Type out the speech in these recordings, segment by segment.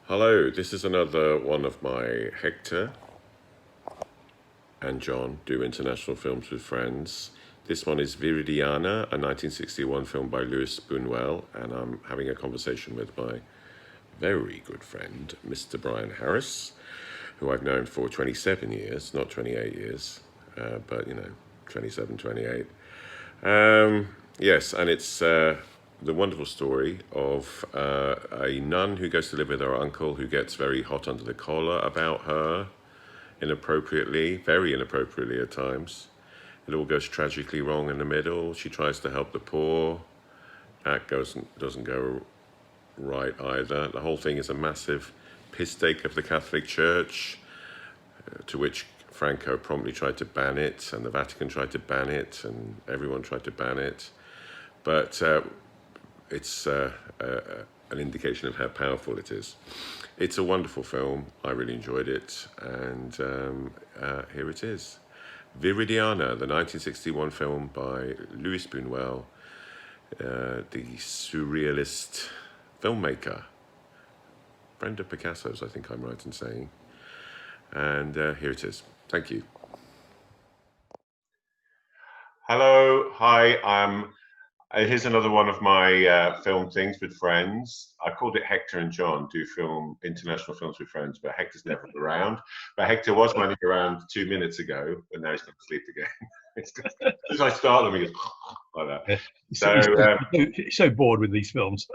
Hello, this is another one of my Hector and John do international films with friends. This one is Viridiana, a 1961 film by Louis Buñuel, and I'm having a conversation with my very good friend, Mr. Brian Harris, who I've known for 27 years, not 28 years, but 27, 28. Yes, and it's the wonderful story of a nun who goes to live with her uncle who gets very hot under the collar about her, inappropriately, very inappropriately at times. It all goes tragically wrong in the middle. She tries to help the poor. Doesn't go right either. The whole thing is a massive piss take of the Catholic Church, to which Franco promptly tried to ban it, and the Vatican tried to ban it, and everyone tried to ban it. But it's an indication of how powerful it is. It's a wonderful film. I really enjoyed it, and here it is. Viridiana, the 1961 film by Louis Buñuel, the surrealist filmmaker. Friend of Picasso's, I think I'm right in saying. And here it is. Thank you. Hello, hi. Here's another one of my film things with friends. I called it Hector and John, do international films with friends, but Hector's never around. But Hector was running around 2 minutes ago, but now he's going to sleep again. As I start them, he goes like that. He's so bored with these films.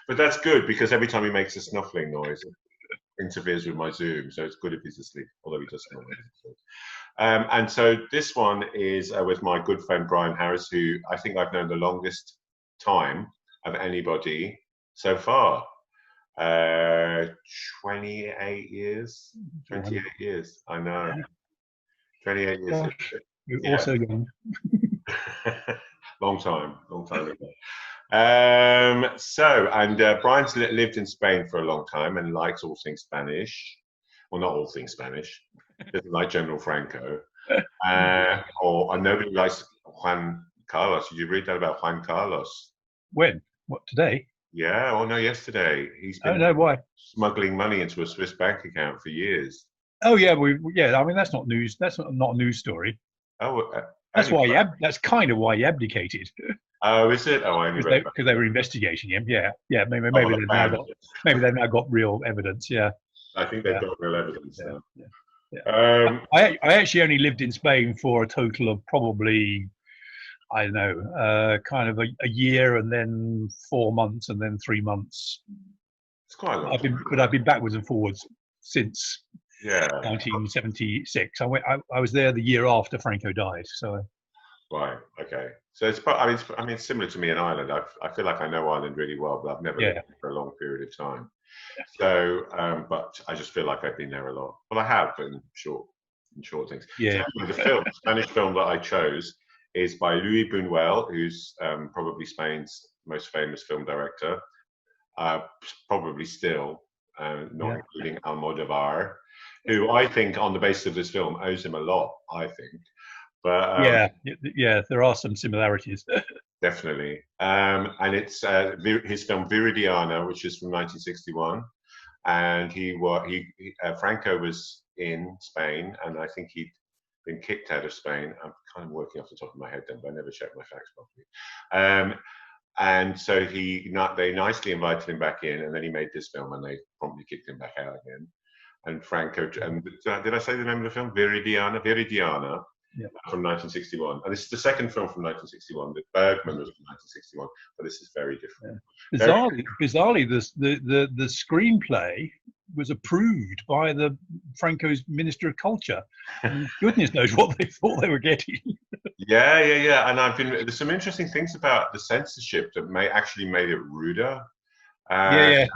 But that's good, because every time he makes a snuffling noise, it interferes with my Zoom, so it's good if he's asleep, although he does snore. And so this one is with my good friend Brian Harris, who I think I've known the longest time of anybody so far. 28 years. 28 years. I know. 28 years. Gosh, you're also young. Long time ago. Brian's lived in Spain for a long time and likes all things Spanish. Well, not all things Spanish. Doesn't like General Franco. Or nobody likes Juan Carlos. Did you read that about Juan Carlos? When? What, today? Yeah, oh no, yesterday. He's been why? smuggling money into a Swiss bank account for years. Oh yeah, I mean, that's not news. That's not a news story. Oh, that's that's kind of why he abdicated. Oh, is it? Oh, I only read because they were investigating him. Yeah. Maybe they've now got real evidence. Yeah. I think they've got real evidence now. Yeah. I actually only lived in Spain for a total of probably, I don't know, kind of a year, and then 4 months, and then 3 months. It's quite a long. But I've been backwards and forwards since 1976. I was there the year after Franco died. So. Right. Okay. So it's similar to me in Ireland. I feel like I know Ireland really well, but I've never lived there for a long period of time. So, but I just feel like I've been there a lot. Well, I have, but in short things. Yeah. So the Spanish film that I chose is by Louis Buñuel, who's probably Spain's most famous film director. Probably still, not including Almodovar, who I think, on the basis of this film, owes him a lot. I think. But, there are some similarities. Definitely. And it's his film Viridiana, which is from 1961. And Franco was in Spain, and I think he'd been kicked out of Spain. I'm kind of working off the top of my head then, but I never checked my facts properly. And so they nicely invited him back in, and then he made this film, and they promptly kicked him back out again. And Franco, and did I say the name of the film? Viridiana. Yeah. From 1961, and this is the second film from 1961. The Bergman was from 1961, but this is very different. Bizarrely, the screenplay was approved by the Franco's Minister of Culture. And goodness knows what they thought they were getting. Yeah, and there's some interesting things about the censorship that actually made it ruder. I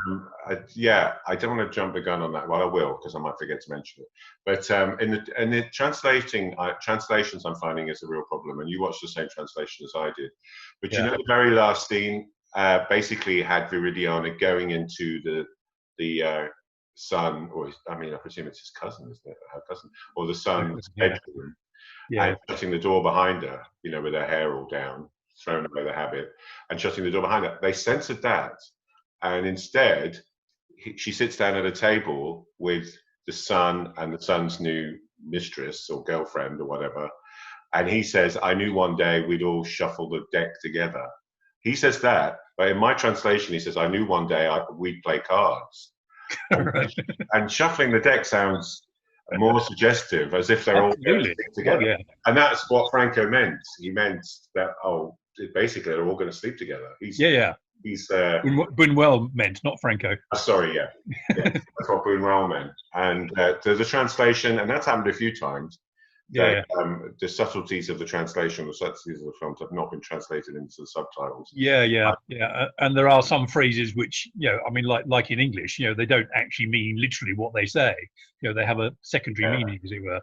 don't want to jump the gun on that. Well, I will, because I might forget to mention it. But in the translations, I'm finding is a real problem. And you watched the same translation as I did. But the very last scene basically had Viridiana going into the son, or I presume it's his cousin, isn't it? Her cousin, or the son's bedroom, and shutting the door behind her. With her hair all down, thrown away the habit, and shutting the door behind her. They censored that. And instead, she sits down at a table with the son and the son's new mistress or girlfriend or whatever, and he says, "I knew one day we'd all shuffle the deck together." He says that, but in my translation, he says, "I knew one day we'd play cards." Right. And shuffling the deck sounds more suggestive, as if they're all going to sleep together. Oh, yeah. And that's what Franco meant. He meant that, basically they're all going to sleep together. He's Buñuel meant, not Franco. Sorry, yeah. That's what Buñuel meant. And there's a translation, and that's happened a few times. Yeah. The subtleties of the translation, the subtleties of the films have not been translated into the subtitles. Yeah. And there are some phrases which, I mean, like in English, they don't actually mean literally what they say. They have a secondary meaning, as it were.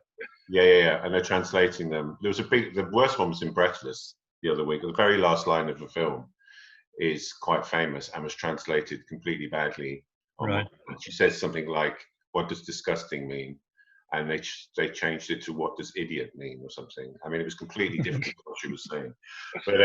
Yeah. And they're translating them. The worst one was in Breathless the other week. The very last line of the film is quite famous and was translated completely badly. Right. She says something like, "What does disgusting mean?" And they changed it to "What does idiot mean?" or something. I mean, it was completely different to what she was saying. But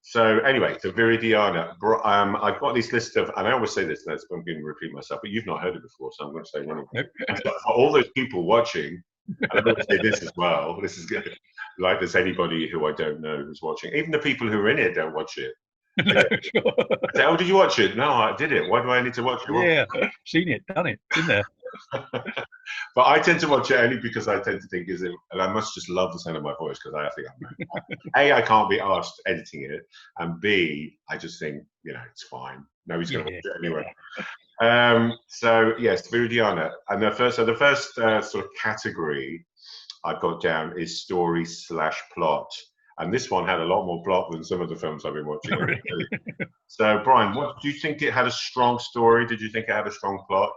so anyway, so Viridiana. I've got this list of, and I always say this, and I'm going to repeat myself, but you've not heard it before, so I'm going to say one of them. For all those people watching, and I'm going to say this as well. This is good. Like there's anybody who I don't know who's watching. Even the people who are in it don't watch it. No, sure. I say, "Oh, did you watch it?" "No, I did it." "Why do I need to watch it?" Yeah, seen it, done it, been there. But I tend to watch it only because I tend to think, and I must just love the sound of my voice, because I think A, I can't be asked editing it, and B, I just think, it's fine. Nobody's going to watch it anyway. So yes, Viridiana, and the first sort of category I've got down is story/plot. And this one had a lot more plot than some of the films I've been watching. So, Brian, do you think it had a strong story? Did you think it had a strong plot?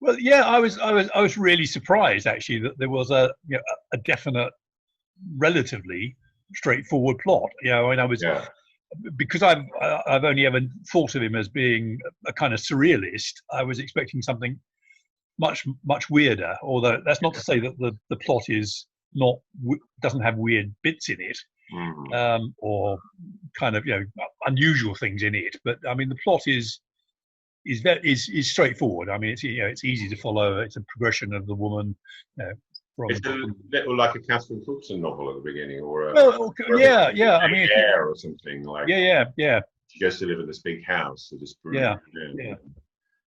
Well, yeah, I was really surprised actually that there was a definite, relatively straightforward plot. And I was because I've only ever thought of him as being a kind of surrealist. I was expecting something much weirder. Although that's not to say that the plot doesn't have weird bits in it, or kind of unusual things in it. But I mean, the plot is straightforward. I mean, it's easy to follow. It's a progression of the woman. It's a little like a Catherine Cookson novel at the beginning, or I mean, Air or something like. Yeah. She goes to live in this big house with this broom. Yeah.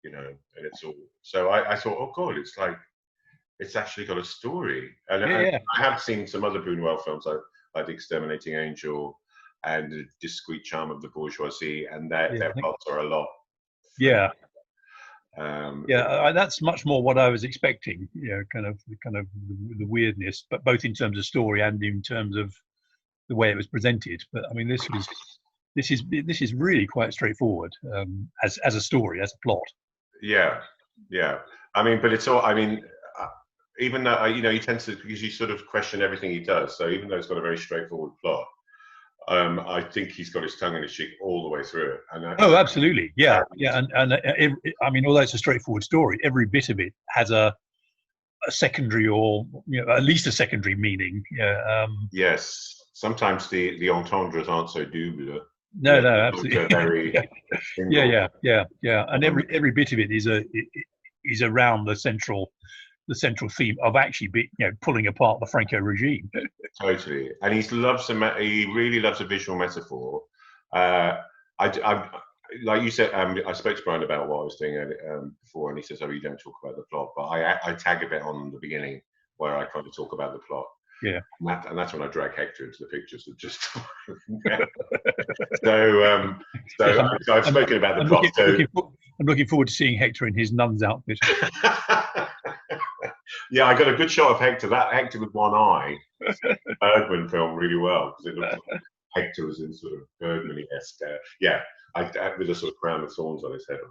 And it's all. So I thought, oh God, it's like it's actually got a story. And I have seen some other Buñuel films, like The Exterminating Angel and The Discreet Charm of the Bourgeoisie, and their plots are a lot. That's much more what I was expecting. Kind of the weirdness, but both in terms of story and in terms of the way it was presented. But I mean, this is really quite straightforward as a story, as a plot. Yeah. I mean, but it's all. I mean, even though he tends to, because you sort of question everything he does. So even though it's got a very straightforward plot, I think he's got his tongue in his cheek all the way through it. Absolutely, yeah. And I mean, although it's a straightforward story, every bit of it has a secondary, or at least a secondary meaning. Yes, sometimes the entendres aren't so double. No, absolutely. Very yeah. And every bit of it is around the central theme of actually pulling apart the Franco regime. Totally, and he really loves a visual metaphor. I like you said, I spoke to Brian about what I was doing before, and he says, "Oh, you don't talk about the plot," but I tag a bit on the beginning where I kind of talk about the plot. Yeah, and that's when I drag Hector into the pictures. So I've spoken about the plot. I'm looking forward to seeing Hector in his nun's outfit. Yeah, I got a good shot of Hector. That Hector with one eye. Bergman film really well, because it looks like Hector was in sort of Bergman-esque. With a sort of crown of thorns on his head.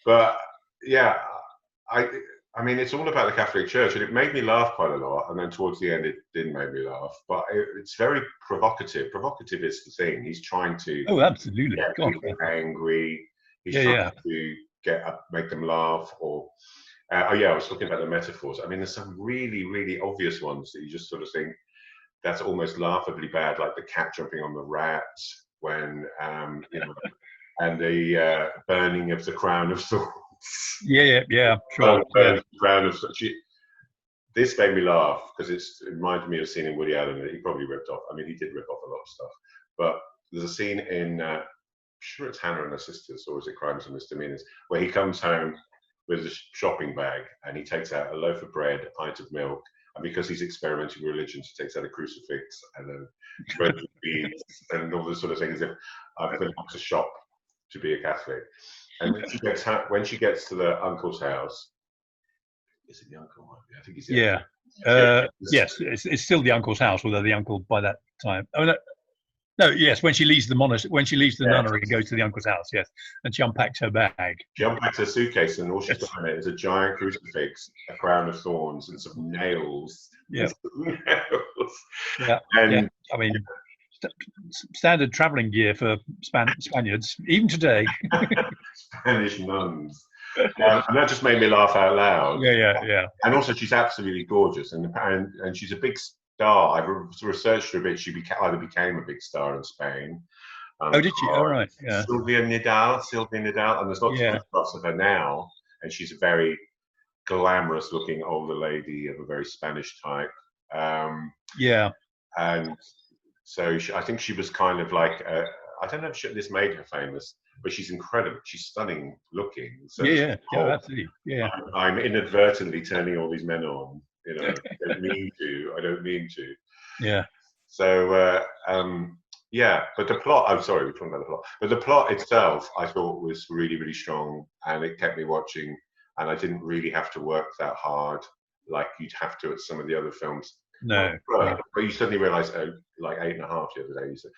But yeah, I mean, it's all about the Catholic Church, and it made me laugh quite a lot. And then towards the end, it didn't make me laugh. But it's very provocative. Provocative is the thing. He's trying to. Oh, absolutely. Get people angry. He's trying to make them laugh. Or I was talking about the metaphors. I mean, there's some really, really obvious ones that you just sort of think that's almost laughably bad, like the cat jumping on the rat. when you know, and the burning of the crown of thorns. Yeah, sure. Burning the crown of thorns. This made me laugh because it reminded me of a scene in Woody Allen that he probably ripped off. I mean, he did rip off a lot of stuff, but there's a scene in, I'm sure it's Hannah and Her Sisters, or is it Crimes and Misdemeanors, where he comes home with a shopping bag and he takes out a loaf of bread, a pint of milk, and because he's experimenting with religions, he takes out a crucifix and a bread with beads and all this sort of things. I've been to shop to be a Catholic, and when she gets to the uncle's house. Is it the uncle? I think he's the uncle. Yes, it's still the uncle's house, although the uncle by that time. Oh no, yes. When she leaves the monastery, when she leaves the nunnery and goes to the uncle's house, yes, and she unpacks her bag. She unpacks her suitcase, and all she's got in it is a giant crucifix, a crown of thorns, and some nails. Yeah. Yeah. And I mean, standard traveling gear for Spaniards, even today. Spanish nuns. And that just made me laugh out loud. Yeah. And also, she's absolutely gorgeous, and she's a big star. I've researched her a bit. She either became a big star in Spain. Oh, did she? All right. Yeah. Sylvia Nidal, and there's lots of photographs of her now, and she's a very glamorous-looking older lady of a very Spanish type. And so I think she was kind of like I don't know if this made her famous, but she's incredible. She's stunning looking. So absolutely. Yeah. I'm inadvertently turning all these men on. You know, I don't mean to. Yeah. So but the plot. I'm sorry, we're talking about the plot. But the plot itself, I thought was really, really strong, and it kept me watching. And I didn't really have to work that hard like you'd have to at some of the other films. No. But you suddenly realise, like 8.5 the other day, you said,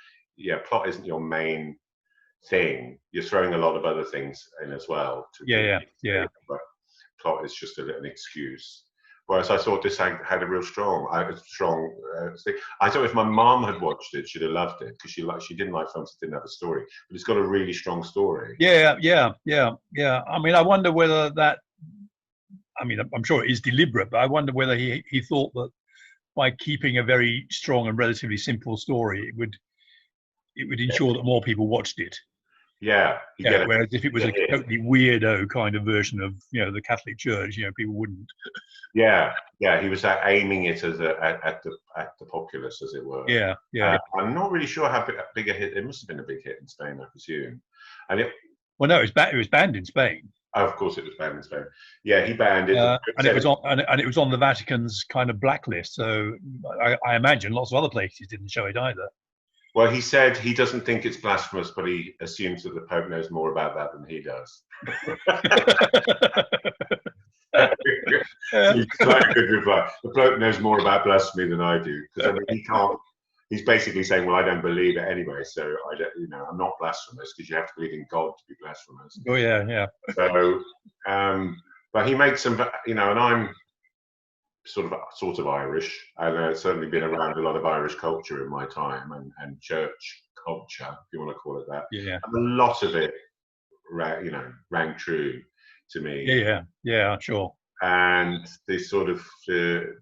plot isn't your main thing. You're throwing a lot of other things in as well. But plot is just an excuse. Whereas I thought this had a real strong thing. I thought if my mom had watched it, she'd have loved it because she didn't like films that didn't have a story. But it's got a really strong story. Yeah. I mean, I wonder whether that. I mean, I'm sure it is deliberate, but I wonder whether he thought that by keeping a very strong and relatively simple story, it would ensure that more people watched it. Yeah. Whereas if it was a totally weirdo kind of version of the Catholic Church, people wouldn't. Yeah. He was aiming it at the populace, as it were. Yeah. I'm not really sure how big a hit. It must have been a big hit in Spain, I presume. Well, no, it was banned in Spain. Oh, of course, it was banned in Spain. Yeah, he banned it, and it was on the Vatican's kind of blacklist. So I imagine lots of other places didn't show it either. Well, he said he doesn't think it's blasphemous, but he assumes that the Pope knows more about that than he does. It's quite a good reply. The Pope knows more about blasphemy than I do, because he can't. He's basically saying, well, I don't believe it anyway, so I don't, I'm not blasphemous because you have to believe in God to be blasphemous. Oh yeah. So, but he makes some, and I'm sort of Irish, and I've certainly been around a lot of Irish culture in my time and church culture, if you want to call it that. Yeah. And a lot of it, rang true to me. Yeah, sure. And the sort of the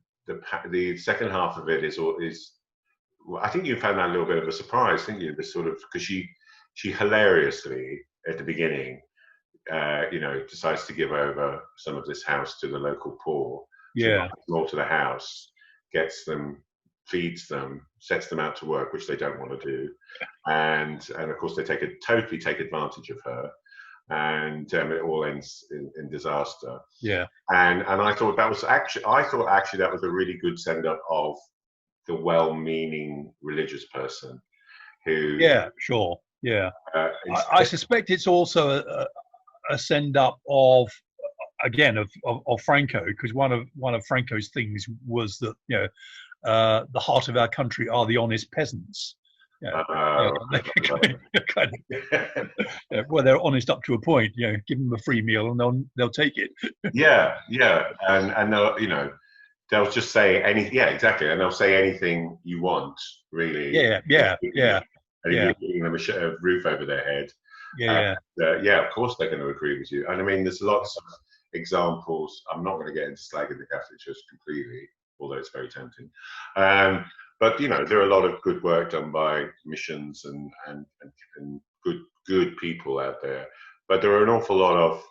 second half of it is. Well, I think you found that a little bit of a surprise, didn't you? This sort of because she hilariously at the beginning, decides to give over some of this house to the local poor. Yeah, more to the house, gets them, feeds them, sets them out to work, which they don't want to do, and of course they totally take advantage of her, and it all ends in disaster. Yeah, and I thought that was actually that was a really good send up of the well-meaning religious person who. Yeah, sure. Yeah, I suspect it's also a send up of Franco, because one of Franco's things was that the heart of our country are the honest peasants. Well, they're honest up to a point. Give them a free meal and they'll take it. yeah, and they'll just say anything. Yeah, exactly, and they'll say anything you want, really. Yeah. And you're giving them a roof over their head. Of course they're going to agree with you. And I mean, there's lots of examples. I'm not going to get into slagging the Catholic Church completely, although it's very tempting. But there are a lot of good work done by missions and good people out there. But there are an awful lot of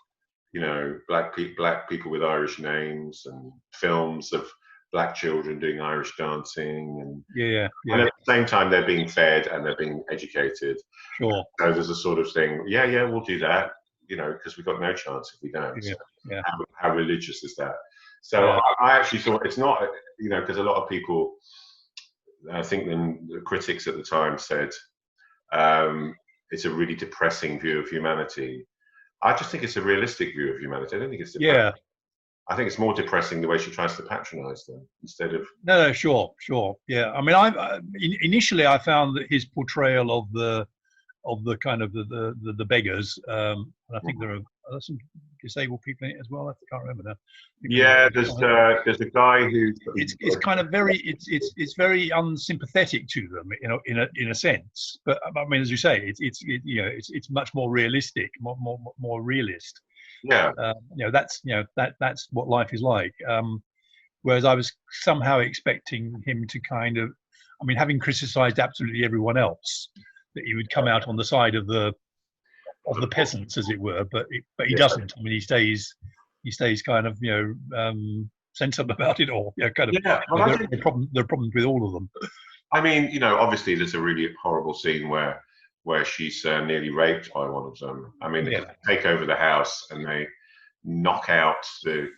black people with Irish names, and films of black children doing Irish dancing, and at the same time they're being fed and they're being educated. Sure. So there's a sort of thing. Yeah, we'll do that. Because we've got no chance if we don't. Yeah. So how religious is that? So I actually thought it's not. Because a lot of people, I think the critics at the time said it's a really depressing view of humanity. I just think it's a realistic view of humanity. I don't think it's depressing. Yeah. I think it's more depressing the way she tries to patronize them instead of. No, sure. Yeah. I mean, initially I found that his portrayal of the kind of the beggars, and I think there are some disabled people in it as well. I can't remember now. Yeah, there's a guy who. It's kind of very it's very unsympathetic to them, in a sense. But I mean, as you say, it's much more realistic, more realist. Yeah. That's what life is like. Whereas I was somehow expecting him to kind of, I mean, having criticised absolutely everyone else, that he would come out on the side of the peasants, as it were. But he doesn't. I mean, he stays kind of sensible about it all. Kind of. Yeah. Well, there are problems with all of them. I mean, obviously there's a really horrible scene where she's nearly raped by one of them. I mean, they take over the house and they knock out the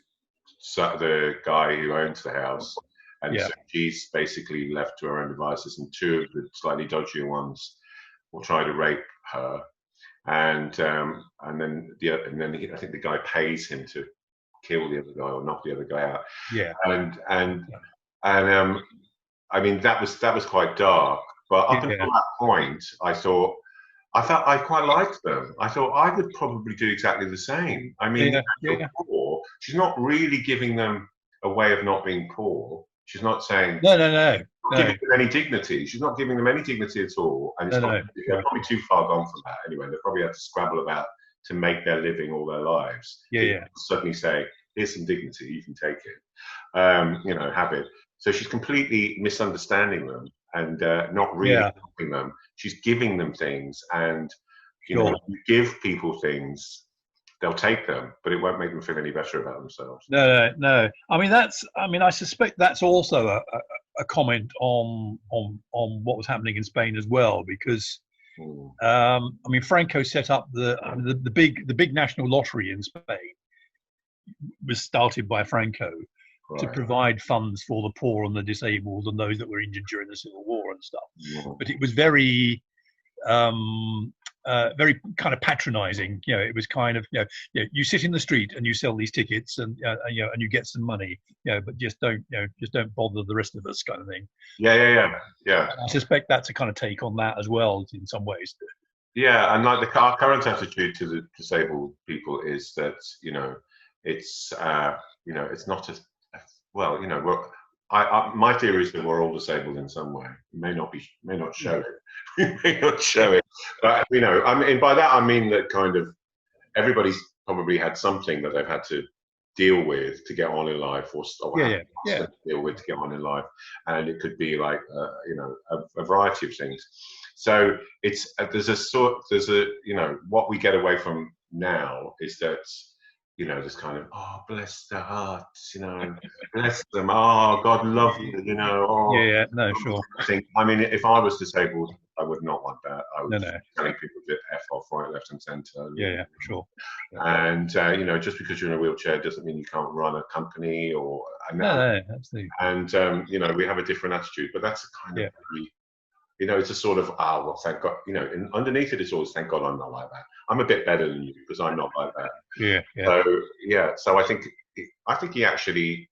guy who owns the house, and so she's basically left to her own devices, and two of the slightly dodgier ones will try to rape her, and then I think the guy pays him to kill the other guy or knock the other guy out. Yeah. And I mean that was quite dark, but up until that point, I felt I quite liked them. I thought I would probably do exactly the same. I mean, poor, she's not really giving them a way of not being poor. She's not saying no. Giving them any dignity. She's not giving them any dignity at all, and they're probably too far gone from that. Anyway, they probably have to scrabble about to make their living all their lives. Suddenly say, "Here's some dignity. You can take it. Have it." So she's completely misunderstanding them and not really helping them. She's giving them things, and when you give people things, they'll take them, but it won't make them feel any better about themselves. No. I mean, I suspect that's also a comment on what was happening in Spain as well, because I mean, Franco set up the big national lottery in Spain was started by Franco to provide funds for the poor and the disabled and those that were injured during the Civil War and stuff. But it was very very kind of patronizing. It was kind of you sit in the street and you sell these tickets and and you get some money, but just don't bother the rest of us, kind of thing. Yeah. I suspect that's a kind of take on that as well in some ways. Yeah, and like our current attitude to the disabled people is that it's it's not as well. My theory is that we're all disabled in some way. We may not show it. We may not show it, but I mean, by that I mean that kind of everybody's probably had something that they've had to deal with to get on in life, or deal with to get on in life, and it could be like a variety of things. So it's what we get away from now is that this kind of, oh, bless their hearts, bless them, oh, God love you, no, sure. I mean, if I was disabled, I would not want that. I would be telling people to F off right, left and centre. Yeah, sure. And, just because you're in a wheelchair doesn't mean you can't run a company or... No, absolutely. And, we have a different attitude, but that's a kind of... it's a sort of, well, thank God, underneath it is always, thank God I'm not like that. I'm a bit better than you because I'm not like that. Yeah. So I think he actually,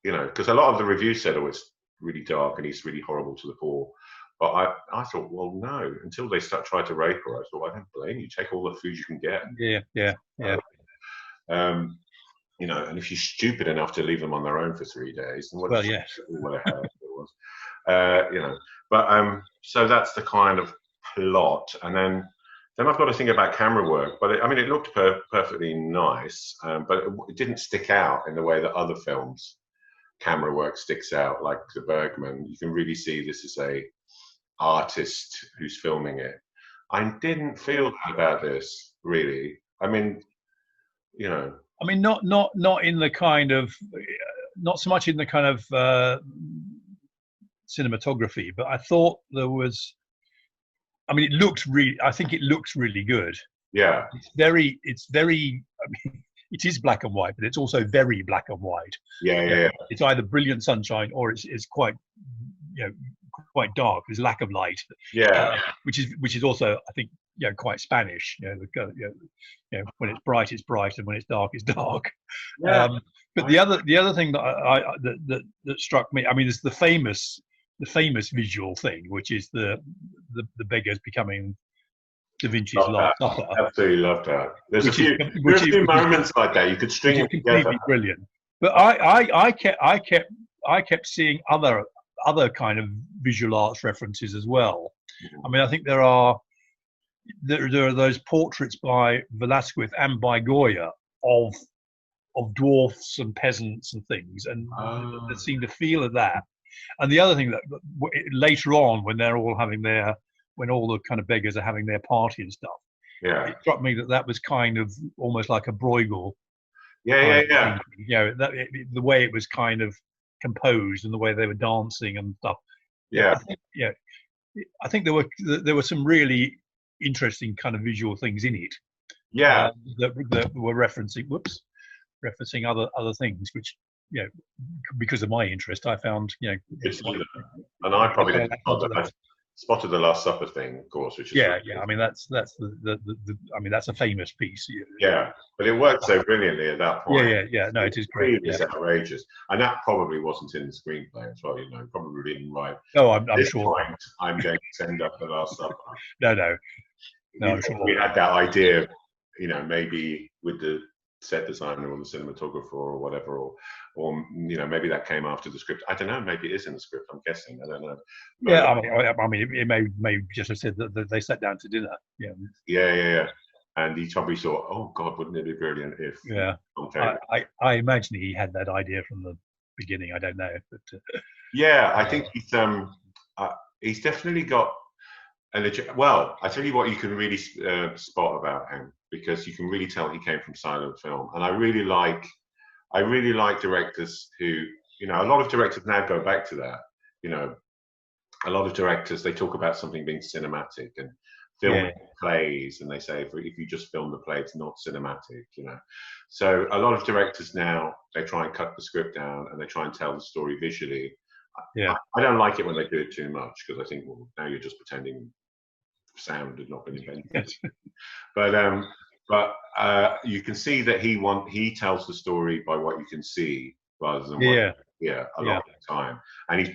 because a lot of the reviews said, oh, it's really dark and he's really horrible to the poor. But I thought, well, no, until they try to rape her, I thought, I don't blame you. Take all the food you can get. Yeah. And if she's stupid enough to leave them on their own for 3 days, then what the hell it was. But so that's the kind of plot, and then I've got to think about camera work. But it looked perfectly nice, but it didn't stick out in the way that other films camera work sticks out, like the Bergman. You can really see this is a artist who's filming it. I didn't feel that about this, really. I mean, you know. I mean, not in the kind of, not so much in the kind of cinematography, but I thought there was. I mean, I think it looks really good. Yeah. It's very. I mean, it is black and white, but it's also very black and white. Yeah. It's either brilliant sunshine or it's quite, quite dark. There's lack of light. Yeah. Which is also, I think, quite Spanish. When it's bright, and when it's dark. Yeah. But the other thing that that struck me, I mean, is the famous visual thing, which is the beggars becoming Da Vinci's Last Supper. Absolutely love that. There's a few moments like that. You could string them completely together. Brilliant. But I kept seeing other kind of visual arts references as well. I mean, I think there are those portraits by Velázquez and by Goya of dwarfs and peasants and things, and there seemed a feel of that. And the other thing that later on, when they're all when all the kind of beggars are having their party and stuff, it struck me that was kind of almost like a Bruegel. Yeah. The way it was kind of composed and the way they were dancing and stuff. I think there were some really interesting kind of visual things in it. Yeah, that were referencing other things, which because of my interest, I found and I probably spotted the Last Supper thing, of course, which is I mean that's I mean that's a famous piece. Yeah, but it worked so brilliantly at that point. Yeah. No, it is great. It's outrageous, and that probably wasn't in the screenplay as well. Probably didn't write. No, I'm this sure. Point, I'm going to send up the Last Supper. No, I'm sure. We had that idea, maybe with the set designer or the cinematographer or whatever, or maybe that came after the script. I don't know. Maybe it is in the script. I'm guessing. I don't know. But, I mean, it may just have said that they sat down to dinner. Yeah. And he probably thought, "Oh God, wouldn't it be brilliant if?" Yeah. I imagine he had that idea from the beginning. I don't know, but I think he's definitely got. Well, I tell you what, you can really spot about him, because you can really tell he came from silent film, and I really like directors who, a lot of directors now go back to that. A lot of directors, they talk about something being cinematic and filming plays, and they say if you just film the play, it's not cinematic. So a lot of directors now, they try and cut the script down and they try and tell the story visually. I don't like it when they do it too much, because I think, well, now you're just pretending sound had not been invented. Yes. But you can see that he tells the story by what you can see rather than a lot of the time, and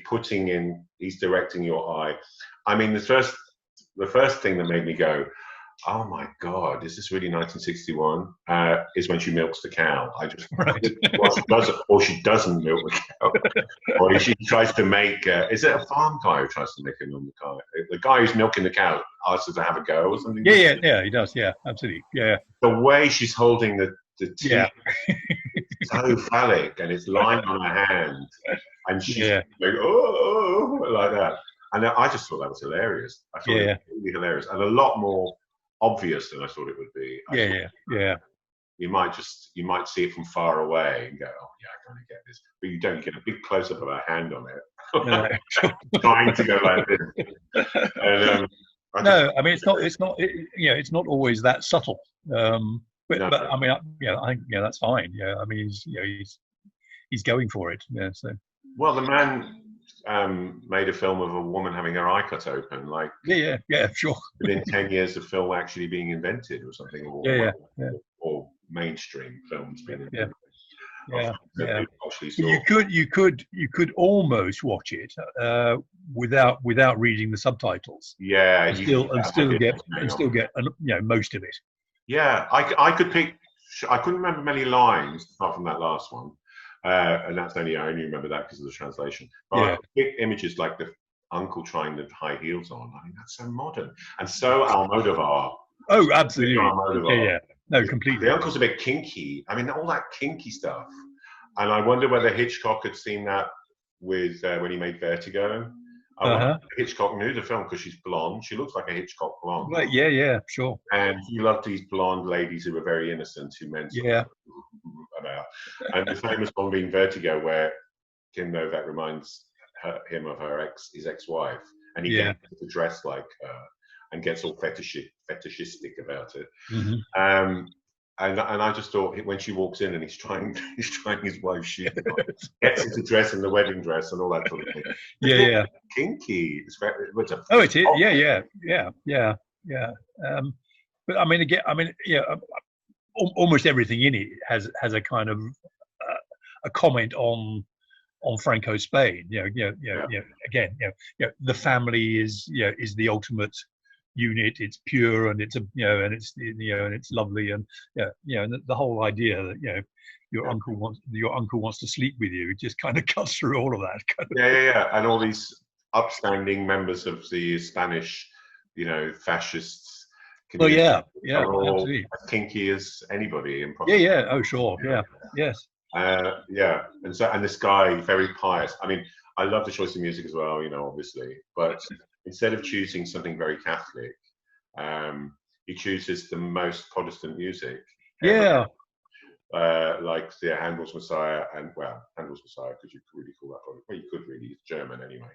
he's directing your eye. I mean, the first thing that made me go, oh my God, is this really 1961? Is when she milks the cow. I just, she doesn't milk the cow, or she tries to make. Is it a farm guy who tries to make her milk the cow? The guy who's milking the cow asks her to have a go or something. Yeah, he does. Yeah, absolutely. Yeah. The way she's holding the teeth, so phallic, and it's lying on her hand, and she's like, oh, like that. And I just thought that was hilarious. I thought it was really hilarious, and a lot more obvious than I thought it would be. Yeah. You might see it from far away and go, oh yeah, I kind of get this, but you don't get a big close up of her hand on it, trying to go like this. And, I mean, it's not always that subtle. But I mean, I think that's fine. Yeah, I mean, he's going for it. Yeah. So. Well, the man made a film of a woman having her eye cut open, like sure. within 10 years of film actually being invented or something, or mainstream films being invented. You could almost watch it without reading the subtitles. Yeah, and still get most of it. Yeah, I could pick. I couldn't remember many lines apart from that last one. And I only remember that because of the translation. But I pick images like the uncle trying the high heels on. I mean, that's so modern and so Almodovar. Oh, absolutely. Yeah. No, completely. The uncle's a bit kinky. I mean, all that kinky stuff. And I wonder whether Hitchcock had seen that with when he made Vertigo. I wonder if Hitchcock knew the film because she's blonde. She looks like a Hitchcock blonde. Right, yeah, sure. And he loved these blonde ladies who were very innocent, who meant about. And the famous one being Vertigo, where Kim Novak reminds him of his ex-wife, and he gets to dress like her and gets all fetishistic about it. And I just thought when she walks in and he's trying his wife's shoes on, gets into dress in the wedding dress and all that sort of thing. Yeah. Kinky. It is. Yeah. But I mean, again, almost everything in it has a kind of a comment on Franco Spain. Again, the family is the ultimate unit. It's pure and it's and it's lovely, and and the whole idea that your uncle wants to sleep with you, it just kind of cuts through all of that. And all these upstanding members of the Spanish fascists community are all absolutely as kinky as anybody in oh sure, yes. And this guy, very pious. I mean, I love the choice of music as well, obviously, but instead of choosing something very Catholic, he chooses the most Protestant music. Like the Handel's Messiah, Handel's Messiah, because you could really call that Protestant. Well, you could really, it's German anyway.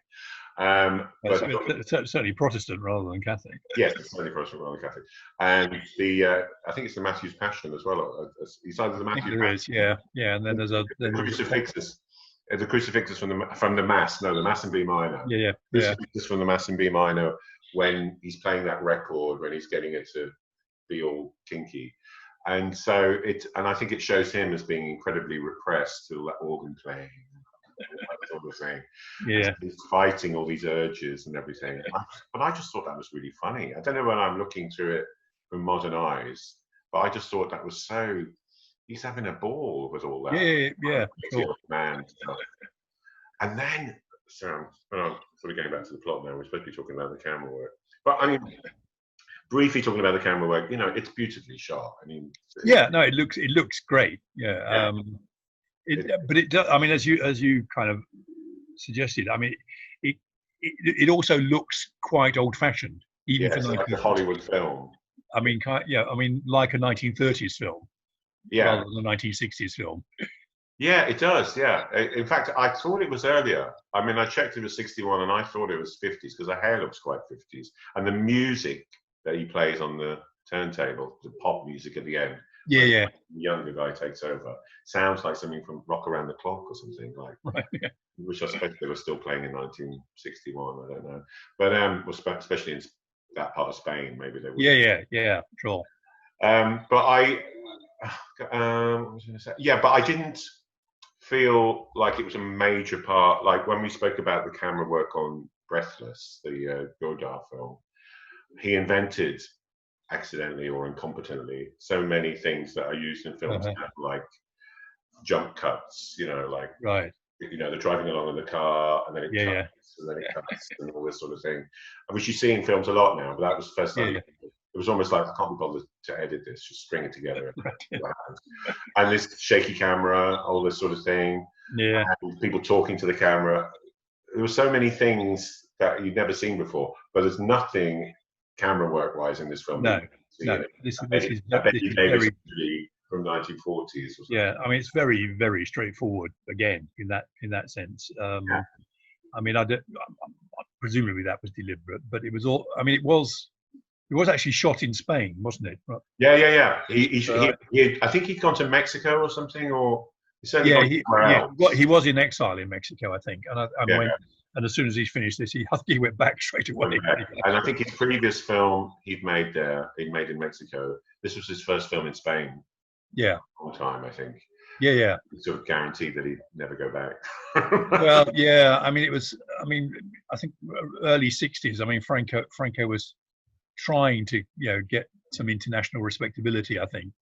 But certainly Protestant rather than Catholic. Yes, it's certainly Protestant rather than Catholic. And I think it's the Matthew's Passion as well. It's either the Matthew's Passion. And then there's the Crucifixus. The Crucifixus from the Mass. No, the Mass in B minor. Crucifixus from the Mass in B minor, when he's playing that record, when he's getting it to be all kinky. And so and I think it shows him as being incredibly repressed to that organ playing, that sort of thing. Yeah. And he's fighting all these urges and everything. But I just thought that was really funny. I don't know when I'm looking through it from modern eyes, but I just thought that was so. He's having a ball with all that. Yeah. Sure. Man stuff. And then, I'm sort of going back to the plot now. We're supposed to be talking about the camera work, but I mean, briefly talking about the camera work. It's beautifully shot. I mean, it looks great. But it does. I mean, as you kind of suggested. I mean, it also looks quite old-fashioned, even for like a Hollywood film. I mean, like a 1930s film. Rather than a 1960s film. Yeah, it does. Yeah. In fact, I thought it was earlier. I mean, I checked it was 61 and I thought it was 50s because the hair looks quite 50s. And the music that he plays on the turntable, the pop music at the end. The younger guy takes over. Sounds like something from Rock Around the Clock or something like. Which I suppose they were still playing in 1961. I don't know. But especially in that part of Spain, maybe they were. Yeah, sure. What was I going to say? But I didn't feel like it was a major part. Like when we spoke about the camera work on Breathless, the Godard film, he invented, accidentally or incompetently, so many things that are used in films, like jump cuts. They're driving along in the car and then it cuts and then it cuts and all this sort of thing, which you see in films a lot now. But that was the first time. It was almost like I can't be bothered to edit this, just string it together. And this shaky camera, all this sort of thing. And people talking to the camera. There were so many things that you'd never seen before, but there's nothing camera work wise in this film. This is very from 1940s. I mean, it's very, very straightforward again in that sense. I mean, presumably that was deliberate, but it was all. I mean, it was actually shot in Spain, wasn't it? Yeah. I think he'd gone to Mexico or something, or he was in exile in Mexico, I think, and as soon as he finished this, he went back straight away. And I think his previous film he'd made in Mexico. This was his first film in Spain. All time, I think. He sort of guaranteed that he'd never go back. Well, I mean, I think early 60s. I mean, Franco was trying to get some international respectability. I think.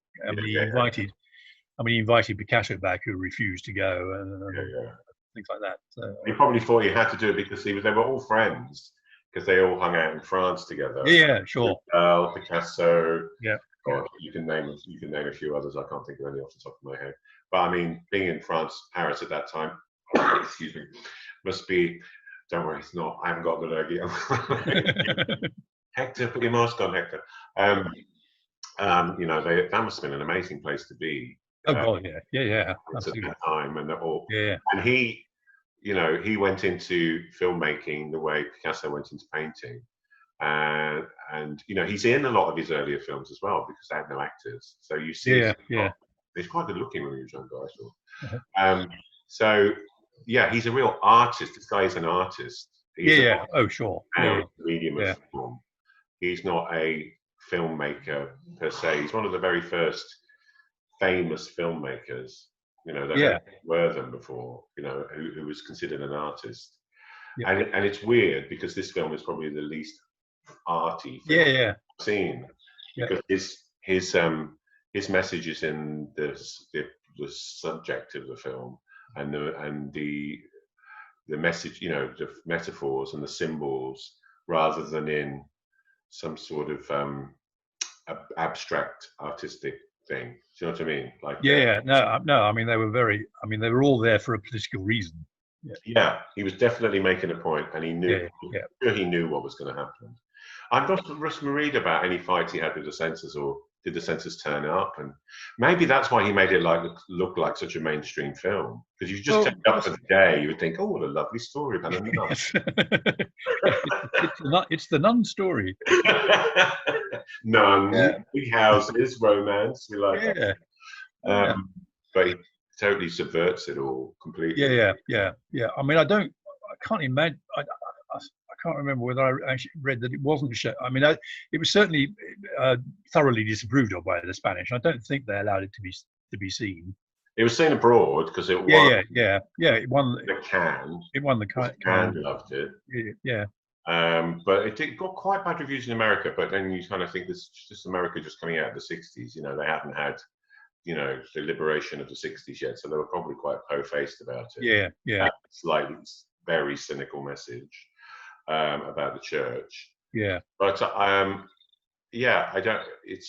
He invited Picasso back, who refused to go, and things like that. So, he probably thought he had to do it because they were all friends, because they all hung out in France together. Sure. Picasso. God, you can name a few others. I can't think of any off the top of my head. But I mean, being in France, Paris at that time, excuse me, must be. Don't worry, it's not. I haven't got the allergy. Hector, put your mask on, Hector. You know, that must have been an amazing place to be. Oh God, yeah, absolutely. At that time, and all. Yeah. And he, you know, he went into filmmaking the way Picasso went into painting, and you know, he's in a lot of his earlier films as well because they had no actors. So you see, he's quite good looking when he was younger, I thought. Uh-huh. So yeah, he's a real artist. This guy is an artist. He's oh sure. Medium of film. He's not a filmmaker per se. He's one of the very first famous filmmakers. You know, there were them before. You know, who was considered an artist. Yeah. And it's weird because this film is probably the least arty film I've seen because his message is in the subject of the film and the message, you know, the metaphors and the symbols rather than in some sort of abstract artistic thing. Do you know what I mean? Like no. I mean, they were all there for a political reason. Yeah, he was definitely making a point, and he knew. He knew what was going to happen. I'm not worried about any fights he had with the censors, or did the censors turn up? And maybe that's why he made it look like such a mainstream film. Because you just turned up for the day, you would think, "Oh, what a lovely story about a nun." It's the nun story. Nun, big houses, romance. We like that. But he totally subverts it all completely. Yeah. I mean, I can't imagine. I can't remember whether I actually read that it wasn't shown. I mean, it was certainly thoroughly disapproved of by the Spanish. I don't think they allowed it to be seen. It was seen abroad because it won. Yeah. It won the Cannes. It won the Cannes. Loved it. Yeah. But it got quite bad reviews in America. But then you kind of think this is just America just coming out of the '60s. You know, they hadn't had, you know, the liberation of the '60s yet, so they were probably quite po-faced about it. Yeah. Slightly, very cynical message about the church. Yeah. But I don't. It's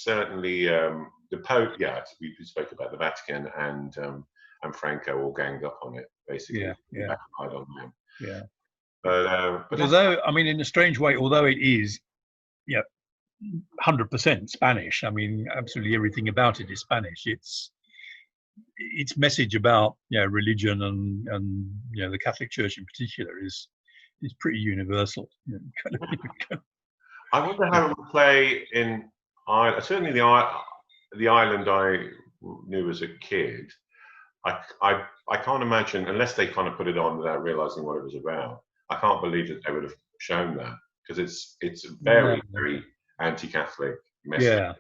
certainly the Pope. Yeah, we spoke about the Vatican and Franco all ganged up on it basically. Yeah. On them. Yeah. But although, I mean, in a strange way, although it is, 100% Spanish. I mean, absolutely everything about it is Spanish. Its message about religion and the Catholic Church in particular is pretty universal. I wonder how it would play in Ireland. Certainly, the island I knew as a kid. I can't imagine, unless they kind of put it on without realizing what it was about. I can't believe that they would have shown that because it's very anti-Catholic message. Yeah.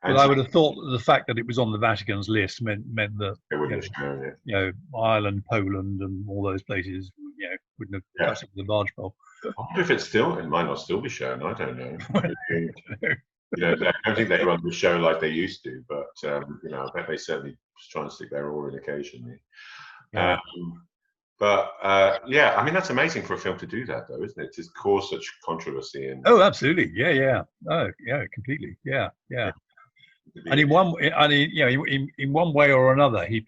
But I would have thought that the fact that it was on the Vatican's list meant that they wouldn't have shown it. Ireland, Poland, and all those places, wouldn't have touched the barge pole. I wonder if it might not still be shown. I don't know. I don't think they run the show like they used to, but I bet they certainly try and stick their oar in occasionally. Yeah. I mean, that's amazing for a film to do that, though, isn't it? To cause such controversy. Oh, absolutely. Yeah. Oh, yeah, completely. Yeah. And in one way or another, he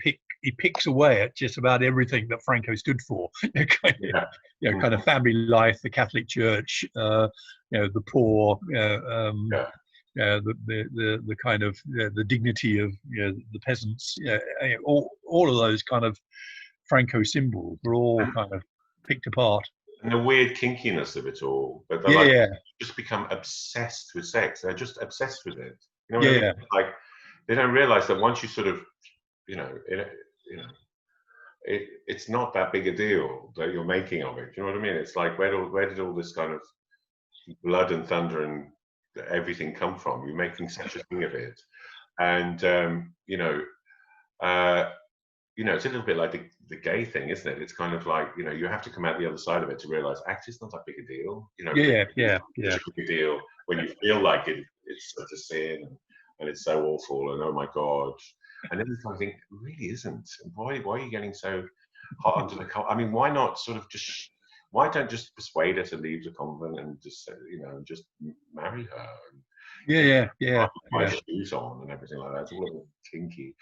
picks away at just about everything that Franco stood for. Kind of family life, the Catholic Church, the poor, the kind of the dignity of the peasants. All of those kind of Franco symbols were all kind of picked apart. And the weird kinkiness of it all. But they just become obsessed with sex. They're just obsessed with it. You know what I mean? Like they don't realize that once you sort of, it's not that big a deal that you're making of it. Do you know what I mean? It's like where did all this kind of blood and thunder and everything come from? You're making such a thing of it, and it's a little bit like the gay thing, isn't it? It's kind of like you have to come out the other side of it to realize actually it's not that big a deal. It's a big deal when you feel like it's such a sin and it's so awful and oh my god. And then you kind of think, it really isn't. Why are you getting so hot under the collar? I mean, why not sort of why don't just persuade her to leave the convent and just just marry her? Yeah. My shoes on and everything like that. It's all a little kinky.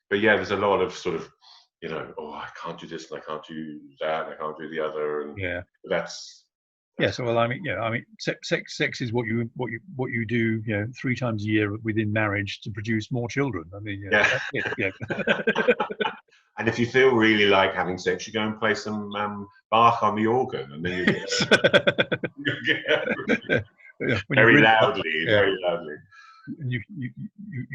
But yeah, there's a lot of sort of, oh, I can't do this and I can't do that and I can't do the other, and Yeah. that's Yeah. So, well, sex is what you do, 3 times a year within marriage to produce more children. I mean, yeah. that's it. Yeah. And if you feel really like having sex, you go and play some Bach on the organ, and then you get very loudly, very loudly. And you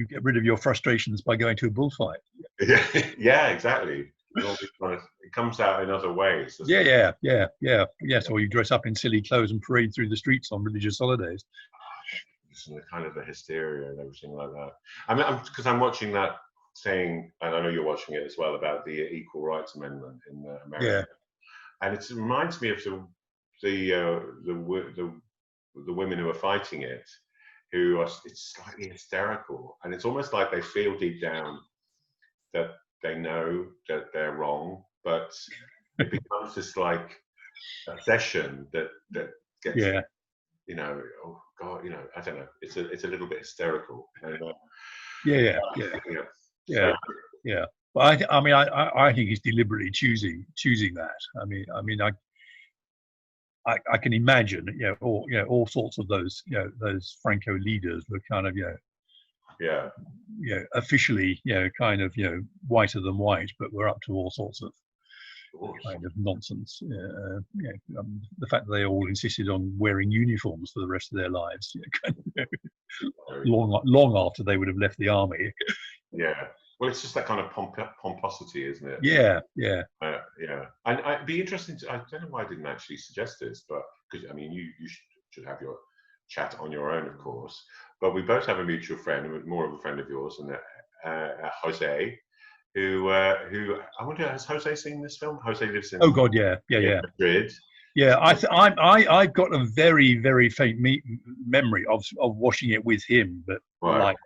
get rid of your frustrations by going to a bullfight. Yeah, exactly. It comes out in other ways. Yeah. Yes, or you dress up in silly clothes and parade through the streets on religious holidays. And the kind of the hysteria and everything like that. I mean, because I'm watching that thing, and I know you're watching it as well, about the Equal Rights Amendment in America. Yeah. And it reminds me of the women who are fighting it, who are, it's slightly hysterical, and it's almost like they feel deep down that they know that they're wrong, but it becomes this like obsession that gets, oh God, I don't know. It's a little bit hysterical. Yeah. But I think he's deliberately choosing that. I mean, I can imagine, all sorts of those, those Franco leaders were kind of, officially, kind of, whiter than white, but we're up to all sorts of kind of nonsense. The fact that they all insisted on wearing uniforms for the rest of their lives, kind of, long after they would have left the army. Yeah. Well, it's just that kind of pomposity, isn't it? Yeah. And I'd be interesting I don't know why I didn't actually suggest this, but because I mean, you should have your chat on your own, of course. But we both have a mutual friend, more of a friend of yours, and Jose, who I wonder, has Jose seen this film? Jose lives in. Oh God, yeah. Madrid. Yeah, I've got a very, very faint memory of watching it with him, but like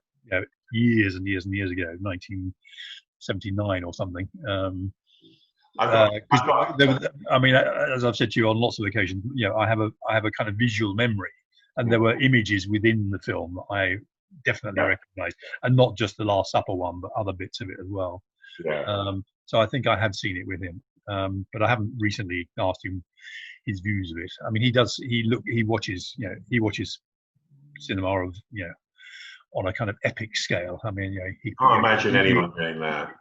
years and years and years ago, 1979 or something. I mean, as I've said to you on lots of occasions, I have a kind of visual memory, and there were images within the film I definitely recognised, and not just the Last Supper one, but other bits of it as well. Yeah. So I think I have seen it with him, but I haven't recently asked him his views of it. I mean, he watches cinema of, on a kind of epic scale. I mean, he can't imagine anyone doing that.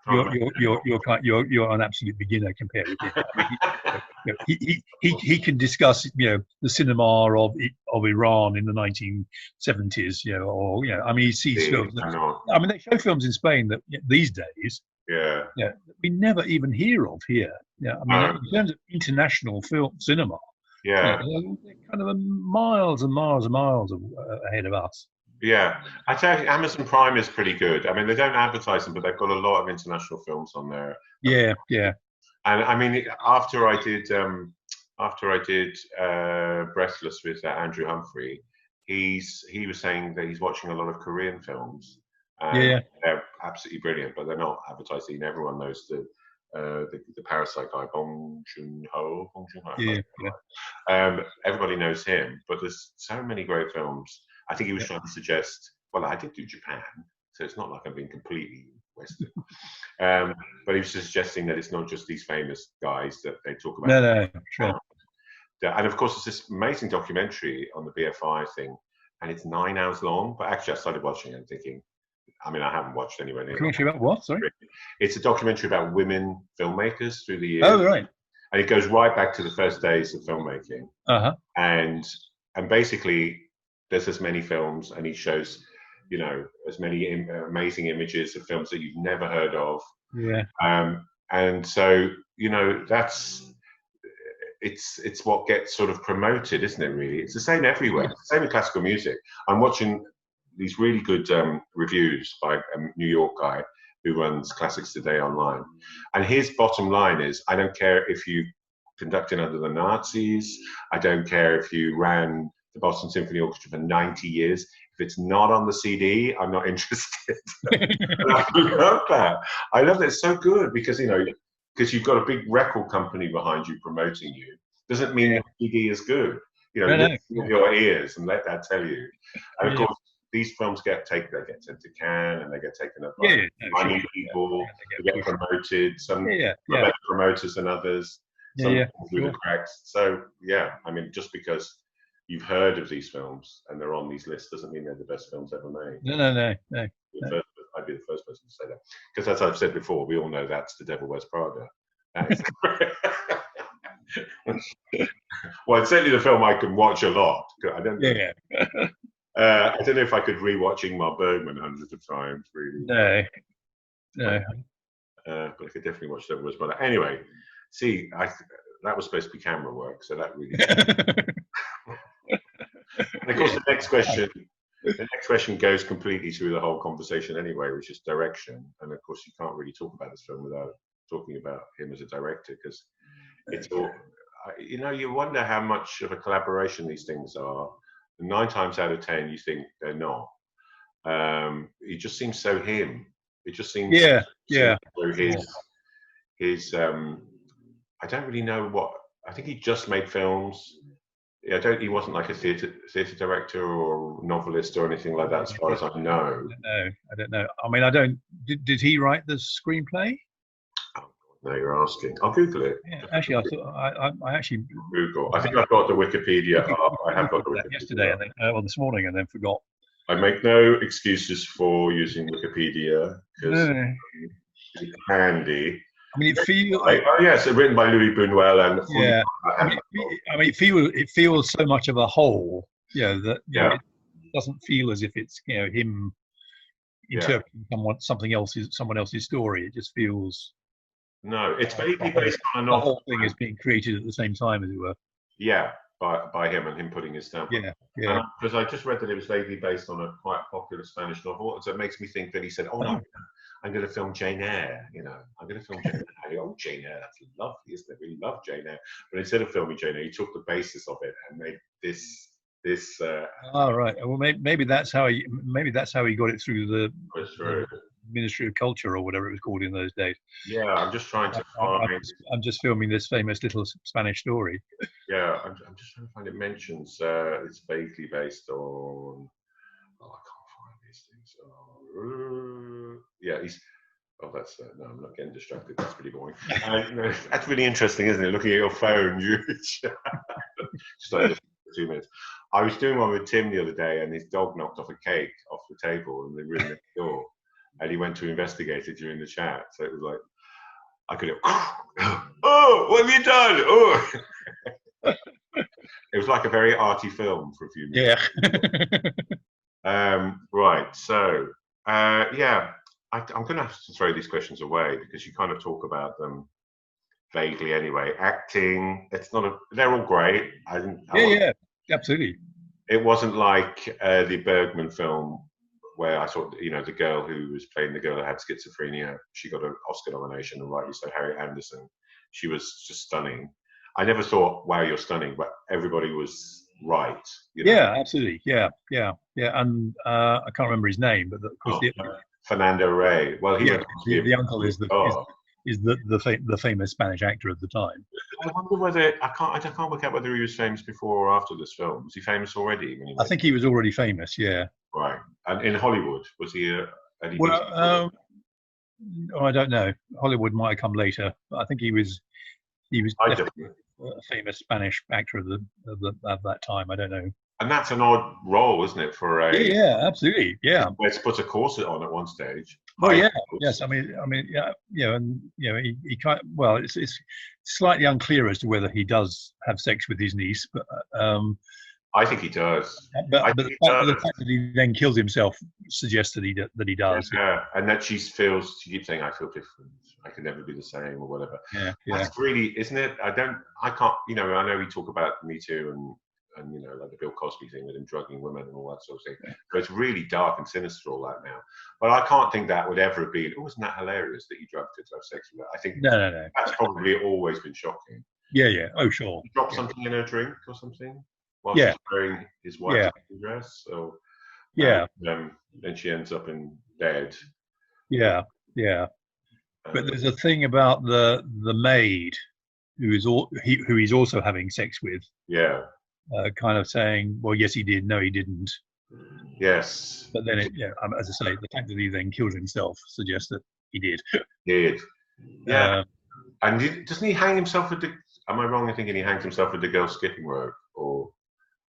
You're an absolute beginner compared with him. I mean, he can discuss, the cinema of Iran in the 1970s, I mean, he sees films. I mean, they show films in Spain that these days, we never even hear of here. I mean, in terms of international film cinema, they're kind of miles and miles and miles ahead of us. Yeah, I tell you, Amazon Prime is pretty good. I mean, they don't advertise them, but they've got a lot of international films on there. Yeah. And I mean, after I did Breathless with Andrew Humphrey, he was saying that he's watching a lot of Korean films. They're absolutely brilliant, but they're not advertising. Everyone knows the Parasite guy, Bong Joon-ho. Everybody knows him, but there's so many great films. I think he was trying to suggest, well, I did do Japan, so it's not like I'm being completely Western. But he was suggesting that it's not just these famous guys that they talk about. No, sure. And of course, there's this amazing documentary on the BFI thing, and it's 9 hours long. But actually, I started watching it and thinking, I mean, I haven't watched anywhere near. Documentary about what? Sorry. It's a documentary about women filmmakers through the years. Oh, right. And it goes right back to the first days of filmmaking. And basically, there's as many films, and he shows, as many amazing images of films that you've never heard of. Yeah. And so, it's what gets sort of promoted, isn't it? Really, it's the same everywhere. It's the same with classical music. I'm watching these really good reviews by a New York guy who runs Classics Today online, and his bottom line is, I don't care if you conducted under the Nazis, I don't care if you ran the Boston Symphony Orchestra for 90 years. If it's not on the CD, I'm not interested. I love that. I love that. It's so good because, because you've got a big record company behind you promoting you. Doesn't mean the CD is good. Listen with your ears and let that tell you. And of course, these films get sent to Cannes and they get taken up by money people. They get promoted. Some are better promoters than others. Some through the cracks. So I mean, just because you've heard of these films and they're on these lists doesn't mean they're the best films ever made. No. I'd be the first person to say that, because as I've said before, we all know that's The Devil Wears Prada. That is well, it's certainly the film I can watch a lot. I don't know. I don't know if I could rewatch Ingmar Bergman hundreds of times, really. No. But I could definitely watch Devil Wears Prada. Anyway, see, that was supposed to be camera work, so that really. And of course, the next question goes completely through the whole conversation anyway, which is direction. And of course, you can't really talk about this film without talking about him as a director, because it's all, you wonder how much of a collaboration these things are. 9 times out of 10, you think they're not. It just seems so him. It just seems so his. I don't really know what. I think he just made films. He wasn't like a theatre director or novelist or anything like that, as far as I know. I don't know. I mean, Did he write the screenplay? Oh, no, you're asking. I'll Google it. Yeah, actually, I actually Google. I think I've got the Wikipedia up. I have got the Wikipedia yesterday, and then, this morning, and then forgot. I make no excuses for using Wikipedia because it's handy. I mean, it feels. Yes, written by Louis Buñuel and. It feels so much of a whole. That it doesn't feel as if it's him interpreting someone else's story. It just feels. No, it's vaguely based on a novel. The whole thing is being created at the same time, as it were. Yeah, by him and him putting his stamp on it. Yeah. Because I just read that it was vaguely based on a quite popular Spanish novel, so it makes me think that he said, "Oh no, I'm going to film Jane Eyre. I'm going to film Jane Eyre. Oh, Jane Eyre, that's lovely, isn't it? We love Jane Eyre." But instead of filming Jane Eyre, he took the basis of it and made this. Right. Well, maybe that's how he got it through the Ministry of Culture or whatever it was called in those days. Yeah, I'm just trying to find. I'm just filming this famous little Spanish story. Yeah, I'm just trying to find. It mentions it's vaguely based on. Oh, I can't find these things. Yeah, he's. Oh, that's no. I'm not getting distracted. That's pretty boring. No, that's really interesting, isn't it? Looking at your phone, just like 2 minutes. I was doing one with Tim the other day, and his dog knocked off a cake off the table in the room next door, and he went to investigate it during the chat. So it was like, I could have, oh, what have you done? Oh, it was like a very arty film for a few minutes. Yeah. Right. So, I'm going to have to throw these questions away because you kind of talk about them vaguely anyway. Acting, they're all great. Absolutely. It wasn't like the Bergman film where I thought, the girl who was playing the girl that had schizophrenia, she got an Oscar nomination, and rightly so, Harriet Anderson. She was just stunning. I never thought, wow, you're stunning, but everybody was right. Yeah, absolutely. Yeah. And I can't remember his name, but of course Fernando Rey. Well, the uncle is the famous Spanish actor of the time. I wonder whether I can't work out whether he was famous before or after this film. Was he famous already? I think he was already famous. Yeah. Right. And in Hollywood, was he? I don't know. Hollywood might have come later, but I think he was definitely a famous Spanish actor of that time. I don't know. And that's an odd role, isn't it, for a? Yeah, absolutely. Yeah. Let's put a corset on at one stage. Oh yeah. Yes. I mean, yeah, and he kind of, well, it's slightly unclear as to whether he does have sex with his niece, but I think he does. But the fact that he then kills himself suggests that he does. Yeah, and that she keeps saying, "I feel different. I can never be the same," or whatever. Yeah. That's really, isn't it? I can't. I know we talk about Me Too and like the Bill Cosby thing with him drugging women and all that sort of thing. But it's really dark and sinister, all that now. But I can't think that would ever have been, wasn't that hilarious that he drugged her to have sex with her? I think no. That's probably always been shocking. Yeah. Oh, sure. He dropped something in her drink or something while she's wearing his wife's dress. So, then she ends up in bed. Yeah. But there's a thing about the maid who he's also having sex with. Yeah. Kind of saying, well, yes, he did. No, he didn't. Yes. But then, as I say, the fact that he then killed himself suggests that he did. Did. Yeah. Uh, And doesn't he hang himself with the? Am I wrong in thinking he hangs himself with the girl skipping rope, or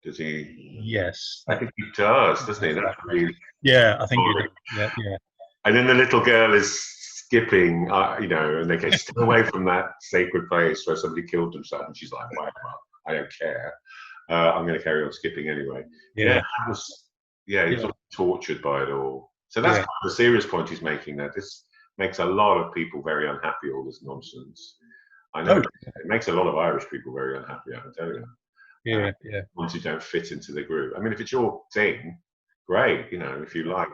does he? yes. I think he does, doesn't he? That's really. Yeah, I think he did. Yeah. And then the little girl is skipping, and they get stay away from that sacred place where somebody killed themselves, and she's like, "Well, I don't care. I'm going to carry on skipping anyway." Yeah. That was. Yeah, he was all tortured by it all. So that's kind of the serious point he's making. That this makes a lot of people very unhappy. All this nonsense. I know it makes a lot of Irish people very unhappy. I can tell you. Yeah. Ones who don't fit into the group. I mean, if it's your thing, great. If you like,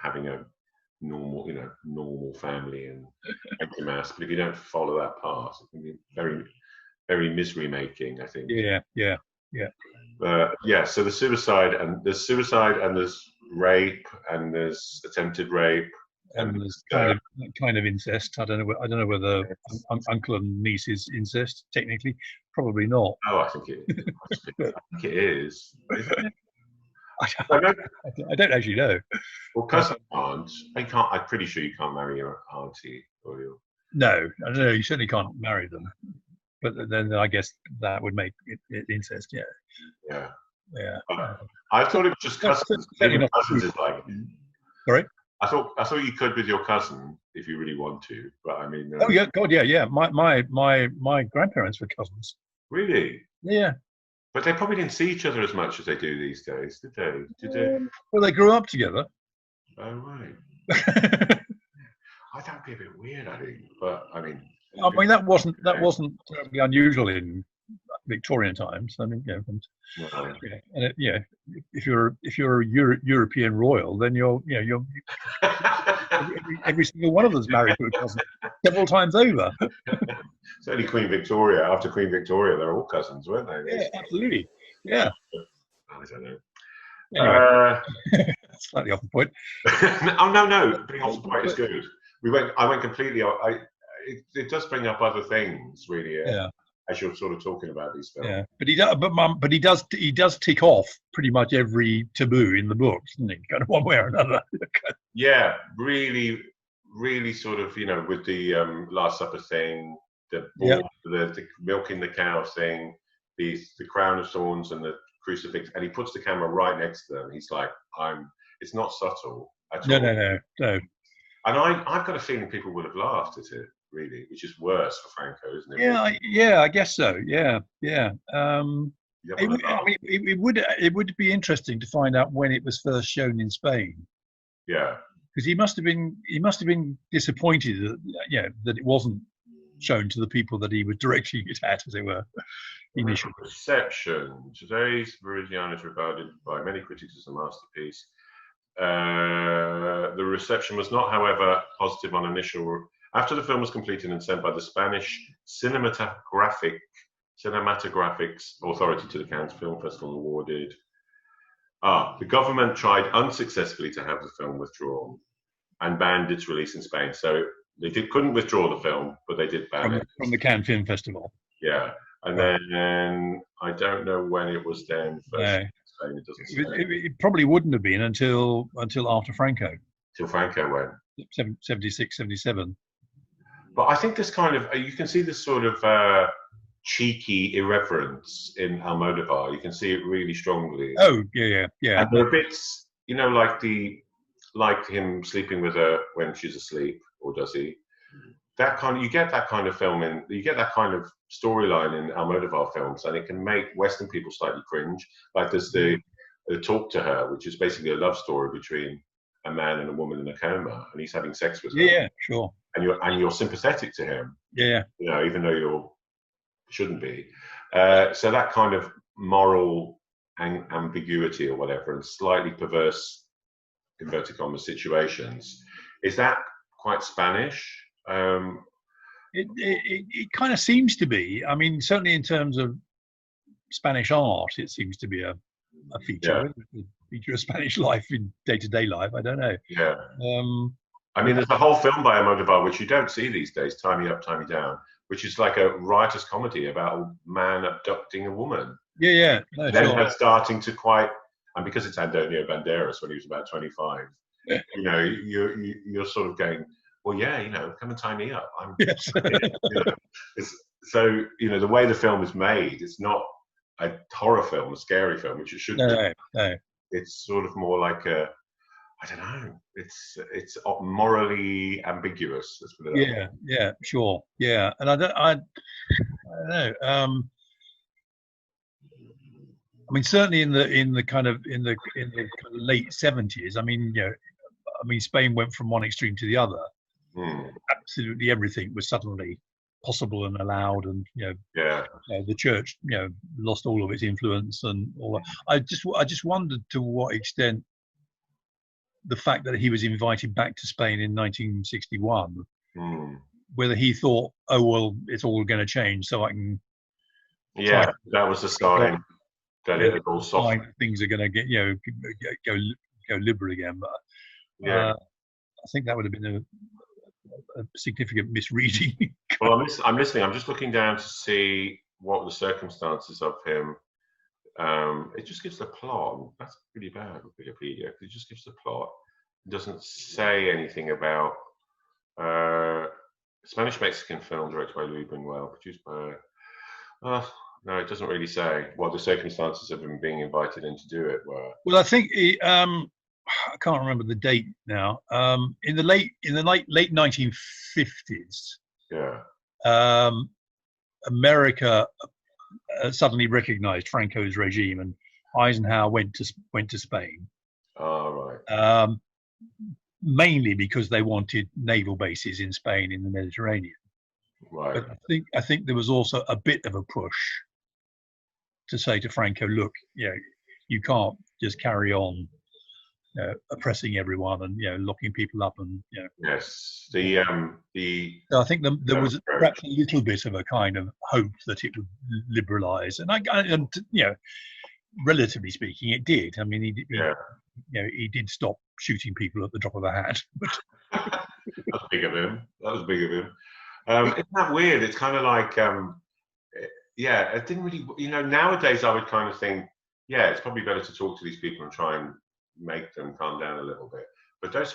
having a normal family and empty mass. But if you don't follow that path, it can be very, very misery making, I think. Yeah. So there's suicide and there's rape and there's attempted rape and there's kind of incest. I don't know whether uncle and niece is incest technically. Probably not. Oh, I think it is. I think it is. I don't actually know. Well, cousins aren't. I'm pretty sure you can't marry your auntie or your. No, I don't know. You certainly can't marry them. But then I guess that would make it incest. Yeah. I thought it was just cousins. Cousins is like. Sorry. I thought you could with your cousin if you really want to, but I mean. Oh yeah, God, yeah. My grandparents were cousins. Really? Yeah. But they probably didn't see each other as much as they do these days, did they? Well, they grew up together. Oh right. That would be a bit weird, I think. But I mean. That wasn't terribly unusual in Victorian times. I mean, if you're a European royal, then you're every single one of them's married to a cousin several times over. It's only Queen Victoria. After Queen Victoria, they're all cousins, weren't they? Yeah, absolutely. Yeah. I don't know. Anyway, slightly off the point. Oh no, being off the point is good. I went completely. It does bring up other things, really. Yeah. As you're sort of talking about these films. Yeah, but he does tick off pretty much every taboo in the book, doesn't he? Kind of one way or another. Yeah, really, really sort of, with the Last Supper thing, the milking the cow thing, the crown of thorns and the crucifix, and he puts the camera right next to them. He's like, it's not subtle at all. No. And I've got a feeling people would have laughed at it. Really, which is worse for Franco, isn't it? Yeah, I guess so. Yeah. It would be interesting to find out when it was first shown in Spain. Yeah, because he must have been disappointed that it wasn't shown to the people that he was directing it at, as it were, initially. Reception. Today's Viridiana is regarded by many critics as a masterpiece. The reception was not, however, positive on initial. After the film was completed and sent by the Spanish Cinematographics Authority to the Cannes Film Festival awarded. The government tried unsuccessfully to have the film withdrawn and banned its release in Spain. So they couldn't withdraw the film, but they did ban it. From the Cannes Film Festival. Yeah. And then I don't know when it was then first in Spain. It doesn't say. It probably wouldn't have been until after Franco. Till Franco went. 76, 77. But I think this kind of, you can see this sort of cheeky irreverence in Almodovar. You can see it really strongly. Oh, yeah. And there are bits, like him sleeping with her when she's asleep, or does he? You get that kind of film you get that kind of storyline in Almodovar films, and it can make Western people slightly cringe. Like there's the Talk to Her, which is basically a love story between a man and a woman in a coma, and he's having sex with her. Yeah, sure. And you're sympathetic to him. Yeah. Even though you shouldn't be. So that kind of moral ambiguity or whatever, and slightly perverse inverted commas situations, is that quite Spanish? It kind of seems to be. I mean, certainly in terms of Spanish art, it seems to be a feature. Yeah. Feature of Spanish life in day-to-day life. I don't know. Yeah. I mean, there's a whole film by Almodovar which you don't see these days, Tie Me Up, Tie Me Down, which is like a riotous comedy about a man abducting a woman. Yeah. No, then sure. starting to and because it's Antonio Banderas when he was about 25, you know, you're sort of going, well, yeah, you know, come and tie me up. Yes. You know, so you know, the way the film is made, it's not a horror film, a scary film, which it should be. No. It's sort of more like a, I don't know. It's morally ambiguous. Let's put it that way. Yeah, sure. Yeah, and I don't know. I mean, certainly in the kind of late 70s. I mean, you know, Spain went from one extreme to the other. Absolutely everything was suddenly possible and allowed, and you know, the church, you know, lost all of its influence and all that. I just wondered to what extent the fact that he was invited back to Spain in 1961, whether he thought, oh well, it's all going to change, so I can. Yeah, that was a sign that it had all softened. Things are going to get, you know, go liberal again, but I think that would have been a significant misreading. Well, I'm listening. I'm just looking down to see what the circumstances of him. It just gives the plot. That's pretty bad with Wikipedia. It just gives the plot. It doesn't say anything about Spanish-Mexican film directed by Louis Buñuel, produced by. No, it doesn't really say what the circumstances of him being invited in to do it were. Well, I think I can't remember the date now. In the late 1950s, America suddenly recognized Franco's regime, and Eisenhower went to Spain. Oh, right. Mainly because they wanted naval bases in Spain in the Mediterranean. Right. But I think there was also a bit of a push to say to Franco, look, you know, you can't just carry on oppressing everyone and, you know, locking people up, and, you know. Yes. So I think there was perhaps a little bit of a kind of hope that it would liberalise, and you know, relatively speaking, it did. I mean, he did stop shooting people at the drop of a hat. That's big of him. Isn't that weird? It's kind of like, it didn't really, you know, nowadays I would kind of think, yeah, it's probably better to talk to these people and try and make them calm down a little bit. But it's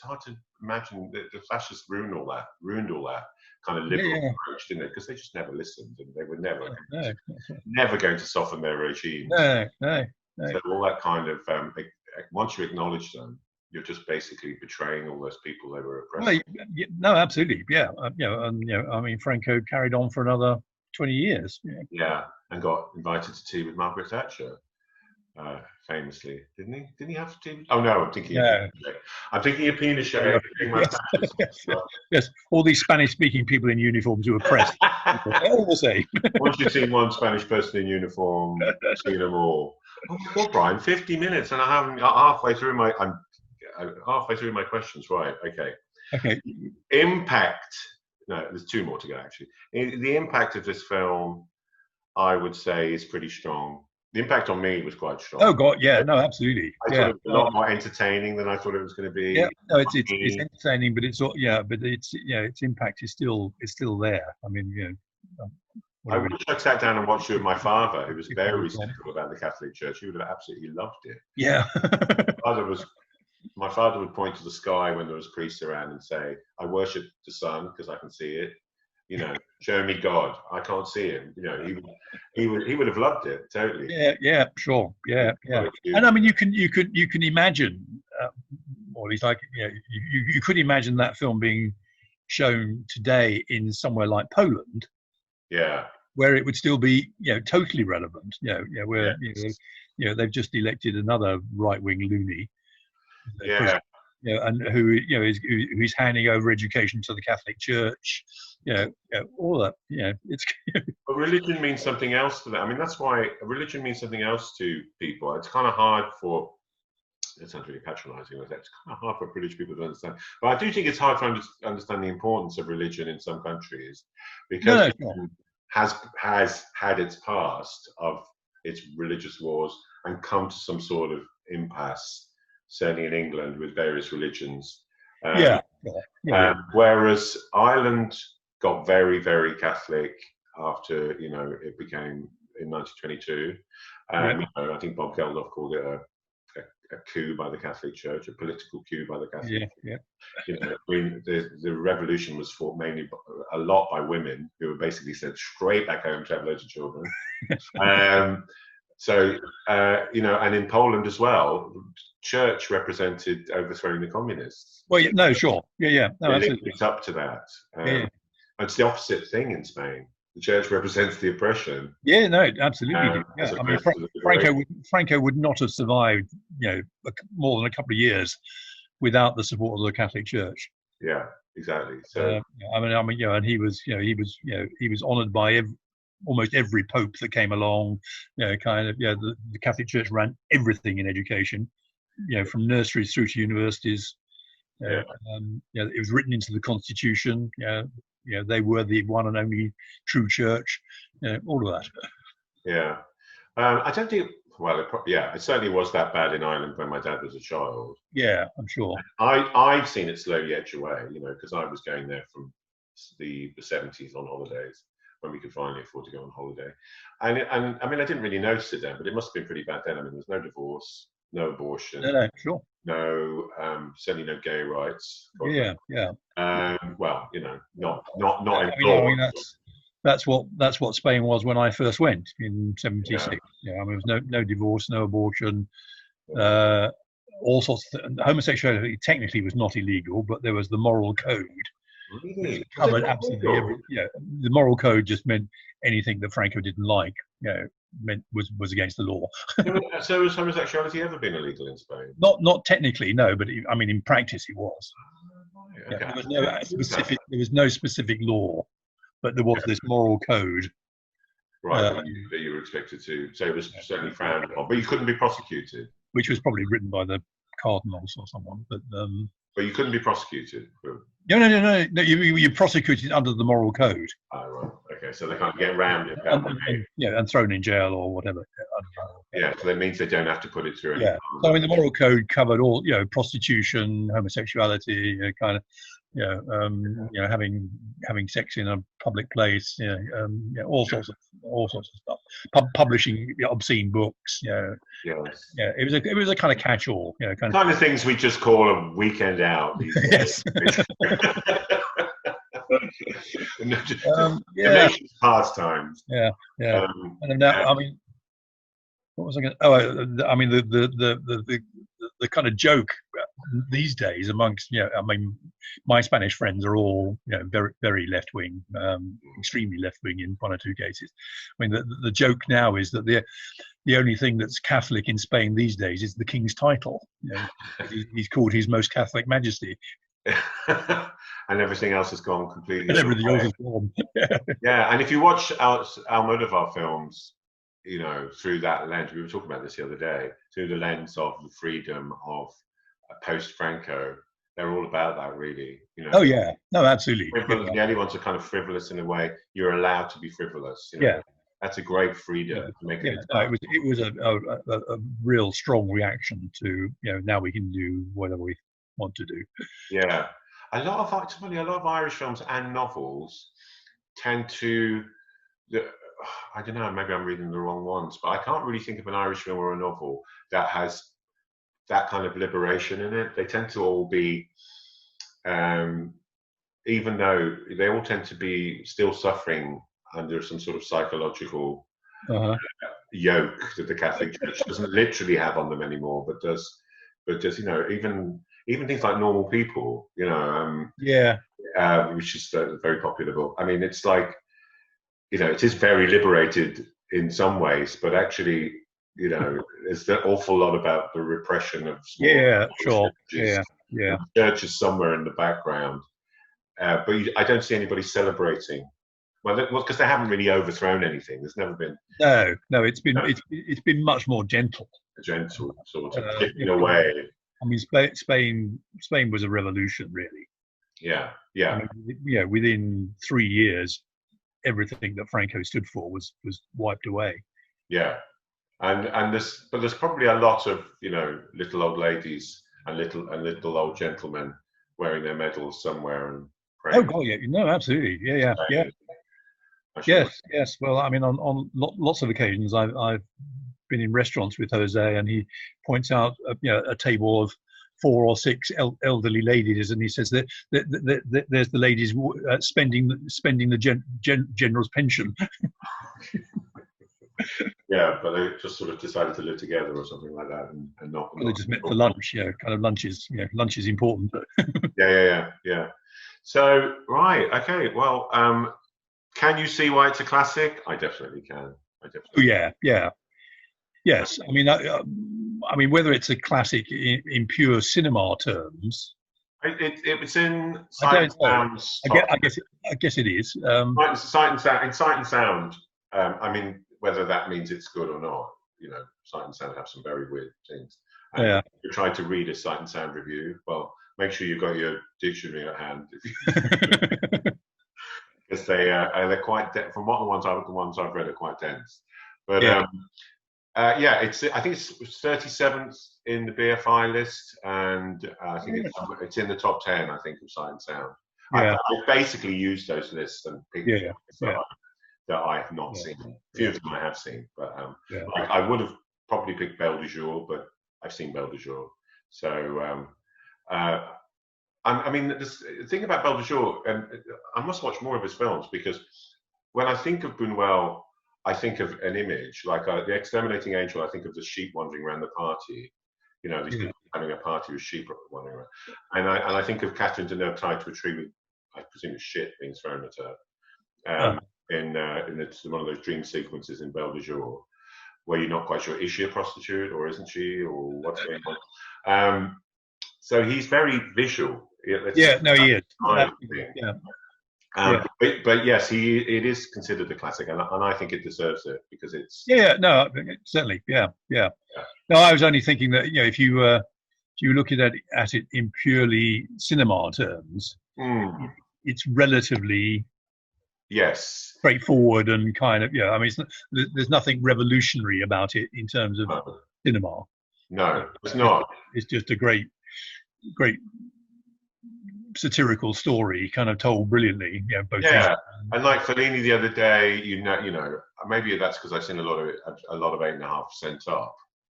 hard to imagine that the fascists ruined all that kind of liberal approach, didn't it? Because they just never listened, and they were never going to soften their regime. No. So all that kind of, once you acknowledge them, you're just basically betraying all those people they were oppressing. Well, no, absolutely, yeah. I mean, Franco carried on for another 20 years. Yeah, and got invited to tea with Margaret Thatcher, famously, didn't he? Didn't he have tea? Oh no, I'm thinking. I'm thinking of Pinochet. Yes, all these Spanish-speaking people in uniforms who were pressed. All the same. Once you've seen one Spanish person in uniform, you've seen them all. Oh my God, Brian! 50 minutes, and I haven't got halfway through my. I'm halfway through my questions. Right. Okay. Impact. No, there's two more to go, actually. The impact of this film, I would say, is pretty strong. The impact on me was quite strong. Oh God, yeah, no, absolutely. I thought it was a lot more entertaining than I thought it was going to be. Yeah, no, it's entertaining, but its impact is still there. I mean, you know. I wish I'd sat down and watched it with my father, who was very cynical about the Catholic Church. He would have absolutely loved it. Yeah. My father would point to the sky when there was priests around and say, "I worship the sun because I can see it. You know, show me God. I can't see him." You know, he would have loved it totally. Yeah, sure. Yeah. And I mean, you can imagine, or at least you could imagine that film being shown today in somewhere like Poland. Yeah. Where it would still be, you know, totally relevant. Where they've just elected another right-wing loony. Yeah. And who's handing over education to the Catholic Church, all that. It's. But religion means something else to them. I mean, that's why religion means something else to people. It's kind of hard for. It sounds really patronising. It's kind of hard for British people to understand. But I do think it's hard to understand the importance of religion in some countries, because it has had its past of its religious wars and come to some sort of impasse. Certainly in England, with various religions. Whereas Ireland got very, very Catholic after, it became in 1922. Yeah. I think Bob Geldof called it a coup by the Catholic Church, a political coup by the Catholic Church. Yeah. I mean, the revolution was fought mainly a lot by women who were basically sent straight back home to have loads of children. And in Poland as well, church represented overthrowing the communists. Well, no, sure. Yeah. No, They linked absolutely. it up to that. Yeah. It's the opposite thing in Spain. The church represents the oppression. Yeah, no, absolutely. Yeah. As I mean, opposed to the liberation. Franco would not have survived, more than a couple of years without the support of the Catholic Church. Yeah, exactly. So and he was honoured by almost every pope that came along. The Catholic Church ran everything in education, from nurseries through to universities. It was written into the Constitution. They were the one and only true church. All of that. Yeah, I don't think. Well, it certainly was that bad in Ireland when my dad was a child. Yeah, I'm sure. I've seen it slowly edge away, because I was going there from the 70s on holidays when we could finally afford to go on holiday. And I mean, I didn't really notice it then, but it must have been pretty bad then. I mean, there was no divorce, no abortion. No, sure. No, certainly no gay rights. Yeah. Well, not that's what Spain was when I first went in '76. Yeah, I mean, there was no divorce, no abortion, all sorts of homosexuality technically was not illegal, but there was the moral code. Really? Covered absolutely every. The moral code just meant anything that Franco didn't like, was against the law. So has homosexuality ever been illegal in Spain? Not technically, no, but I mean, in practice, it was. Okay. There was no specific law, but there was this moral code. Right, that you were expected to. So it was certainly frowned upon, but you couldn't be prosecuted. Which was probably written by the cardinals or someone, but. But you couldn't be prosecuted. No. You're prosecuted under the moral code. Oh, right. Okay, so they can't get around it. And thrown in jail or whatever. Yeah, so that means they don't have to put it through. Yeah. So I mean, the moral code covered all, prostitution, homosexuality, having sex in a public place, all sorts of stuff. Publishing obscene books, Yes. It was a kind of catch-all, kind of things we just call a weekend out. Yes. The nation's pastimes. Yeah. And now, I mean, what was I going? Oh, I mean the kind of joke these days amongst my Spanish friends are all very very left wing, extremely left wing in one or two cases. I mean the joke now is that the only thing that's Catholic in Spain these days is the King's title. He's called His Most Catholic Majesty. And everything else has gone completely. And everything else has gone. Yeah, and if you watch Almodovar films, through that lens, we were talking about this the other day, through the lens of the freedom of post-Franco, they're all about that, really. Oh yeah, no, absolutely. The only ones are kind of frivolous in a way. You're allowed to be frivolous. That's a great freedom to make it. It was a real strong reaction to now we can do whatever we want to do. Yeah, a lot of Irish films and novels tend to. I don't know, maybe I'm reading the wrong ones, but I can't really think of an Irish film or a novel that has that kind of liberation in it. They tend to all be, even though they all tend to be still suffering under some sort of psychological yoke that the Catholic Church doesn't literally have on them anymore, but does even things like Normal People, which is a very popular book. I mean, it's like, it is very liberated in some ways, but actually, there's an awful lot about the repression of sure. Churches. The church is somewhere in the background, but I don't see anybody celebrating. Well, because they haven't really overthrown anything. There's never been. No. It's been much more gentle. A gentle sort of chipping away. I mean, Spain was a revolution, really. Yeah. I mean, within 3 years, everything that Franco stood for was wiped away. Yeah, and there's probably a lot of little old ladies and little old gentlemen wearing their medals somewhere and praying. Oh God, yeah, no, absolutely, yeah. Yes, yes. Well, I mean, on lots of occasions, I've been in restaurants with Jose, and he points out a table of 4 or 6 elderly ladies, and he says that there's the ladies spending the general's pension. Yeah, but they just sort of decided to live together or something like that, and not. Well, they just met for lunch. Kind of lunches. Lunch is important. Yeah. So right, okay. Well, can you see why it's a classic? I definitely can. Oh, yeah. Yes, I mean, whether it's a classic in pure cinema terms, it was in I Sight don't and know. Sound. I guess it is. Sight and Sound. In Sight and Sound. I mean, whether that means it's good or not, Sight and Sound have some very weird things. And Yeah. if you try to read a Sight and Sound review, well, make sure you've got your dictionary at hand, because they're quite from what the ones I've read are quite dense. But it's I think it's 37th in the BFI list, and I think it's in the top 10. I think of Sight and Sound. Yeah. I've basically used those lists and picked that I have not seen. A few of them I have seen, but I would have probably picked Belle de Jour, but I've seen Belle de Jour. So I mean, the thing about Belle de Jour, and I must watch more of his films, because when I think of Buñuel, I think of an image like the Exterminating Angel. I think of the sheep wandering around the party. These people having a party with sheep wandering around, and I think of Catherine Deneuve tied to a tree with, I presume, shit being thrown at her. In one of those dream sequences in Belle de Jour, where you're not quite sure, is she a prostitute or isn't she, or what's going on. So he's very visual. He is. But yes, it is considered a classic, and I think it deserves it, because it's certainly. No, I was only thinking that if you look at it in purely cinema terms, it's relatively straightforward and kind of I mean, there's nothing revolutionary about it in terms of cinema. No, it's not. It's just a great satirical story, kind of told brilliantly. And like Fellini the other day, maybe that's because I've seen a lot of 8.5% Up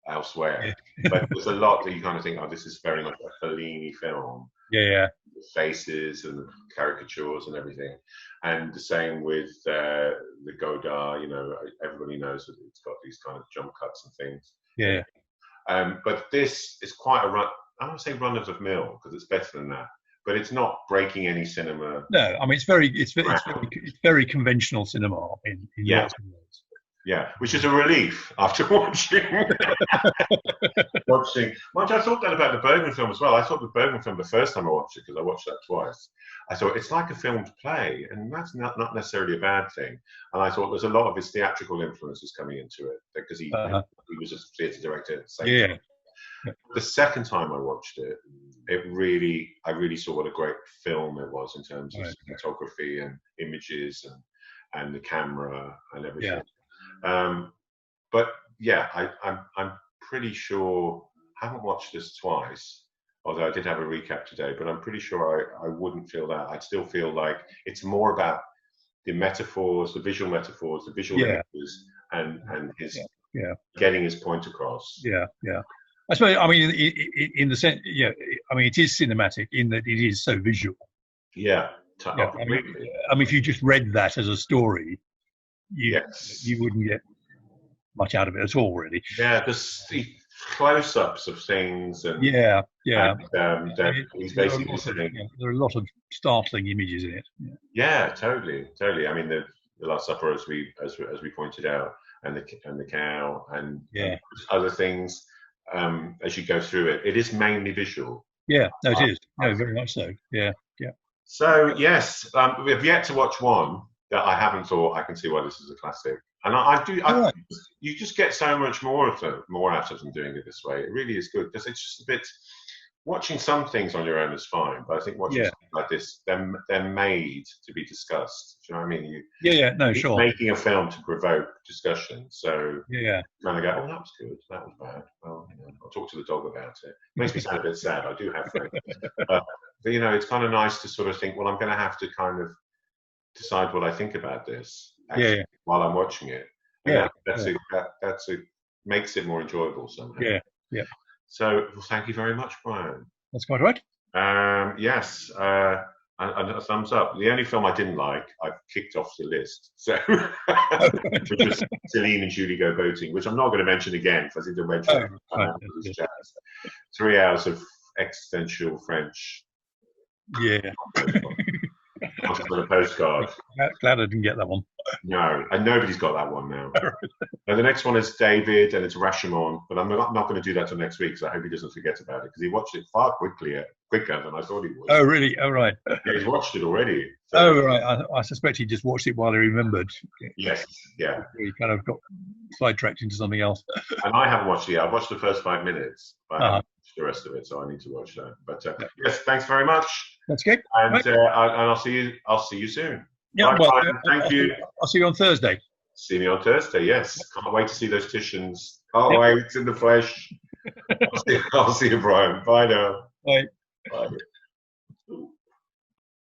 elsewhere, but there's a lot that you kind of think, oh, this is very much a Fellini film. The faces and the caricatures and everything, and the same with the Godard. Everybody knows that it's got these kind of jump cuts and things. But this is quite a run. I don't say run of the mill, because it's better than that, but it's not breaking any cinema. No, I mean, it's very conventional cinema in lots of ways. Yeah, which is a relief after watching. Mind you, I thought that about the Bergman film as well. I thought the Bergman film the first time I watched it, because I watched that twice. I thought it's like a filmed play, and that's not necessarily a bad thing. And I thought there's a lot of his theatrical influences coming into it, because he was a theatre director at the same time. The second time I watched it, I really saw what a great film it was in terms of cinematography and images and the camera and everything. But I'm pretty sure, I haven't watched this twice, although I did have a recap today, but I'm pretty sure I wouldn't feel that. I'd still feel like it's more about the metaphors, the visual metaphors, the visual images, and his getting his point across. I suppose, I mean, in the sense, I mean, it is cinematic in that it is so visual. I mean, if you just read that as a story, you wouldn't get much out of it at all, really. The close-ups of things, and he's basically saying there are a lot of startling images in it. Totally. I mean, the Last Supper, as we pointed out, and the cow, and other things. As you go through it, it is mainly visual. It is. No, very much so. Yeah. So yes, we have yet to watch one that I haven't thought I can see why this is a classic, and I do. You just get so much more out of them doing it this way. It really is good, because it's just a bit. Watching some things on your own is fine, but I think watching something like this, they're made to be discussed. Do you know what I mean? Sure. Making a film to provoke discussion. So kind of go, oh, that was good, that was bad. Well, I'll talk to the dog about it. Makes me sound a bit sad. I do have friends, but it's kind of nice to sort of think, well, I'm going to have to kind of decide what I think about this. actually Yeah. while I'm watching it, and Yeah. that's it makes it more enjoyable somehow. Yeah. Yeah. So, well, thank you very much, Brian. That's quite right. Yes, and a thumbs up. The only film I didn't like, I've kicked off the list. So, which was Celine and Julie Go Boating, which I'm not going to mention again because I didn't mention it. Right. 3 hours of existential French. Yeah. On a postcard. Glad I didn't get that one. No, and nobody's got that one now. And the next one is David, and it's Rashomon, but I'm not going to do that till next week, so I hope he doesn't forget about it, because he watched it far quicker than I thought he would. Oh, really? Oh, right. Yeah, he's watched it already. So. Oh, right. I suspect he just watched it while he remembered. Yes, yeah. He kind of got sidetracked into something else. And I haven't watched it yet. I've watched the first 5 minutes, but I haven't watched the rest of it, so I need to watch that. But yes, thanks very much. That's good. And right. I'll see you soon. Yeah, bye, well, thank you. I'll see you on Thursday. See me on Thursday, yes. Can't wait to see those Titians. Can't wait in the flesh. I'll see you, Brian. Bye now. Bye. Bye.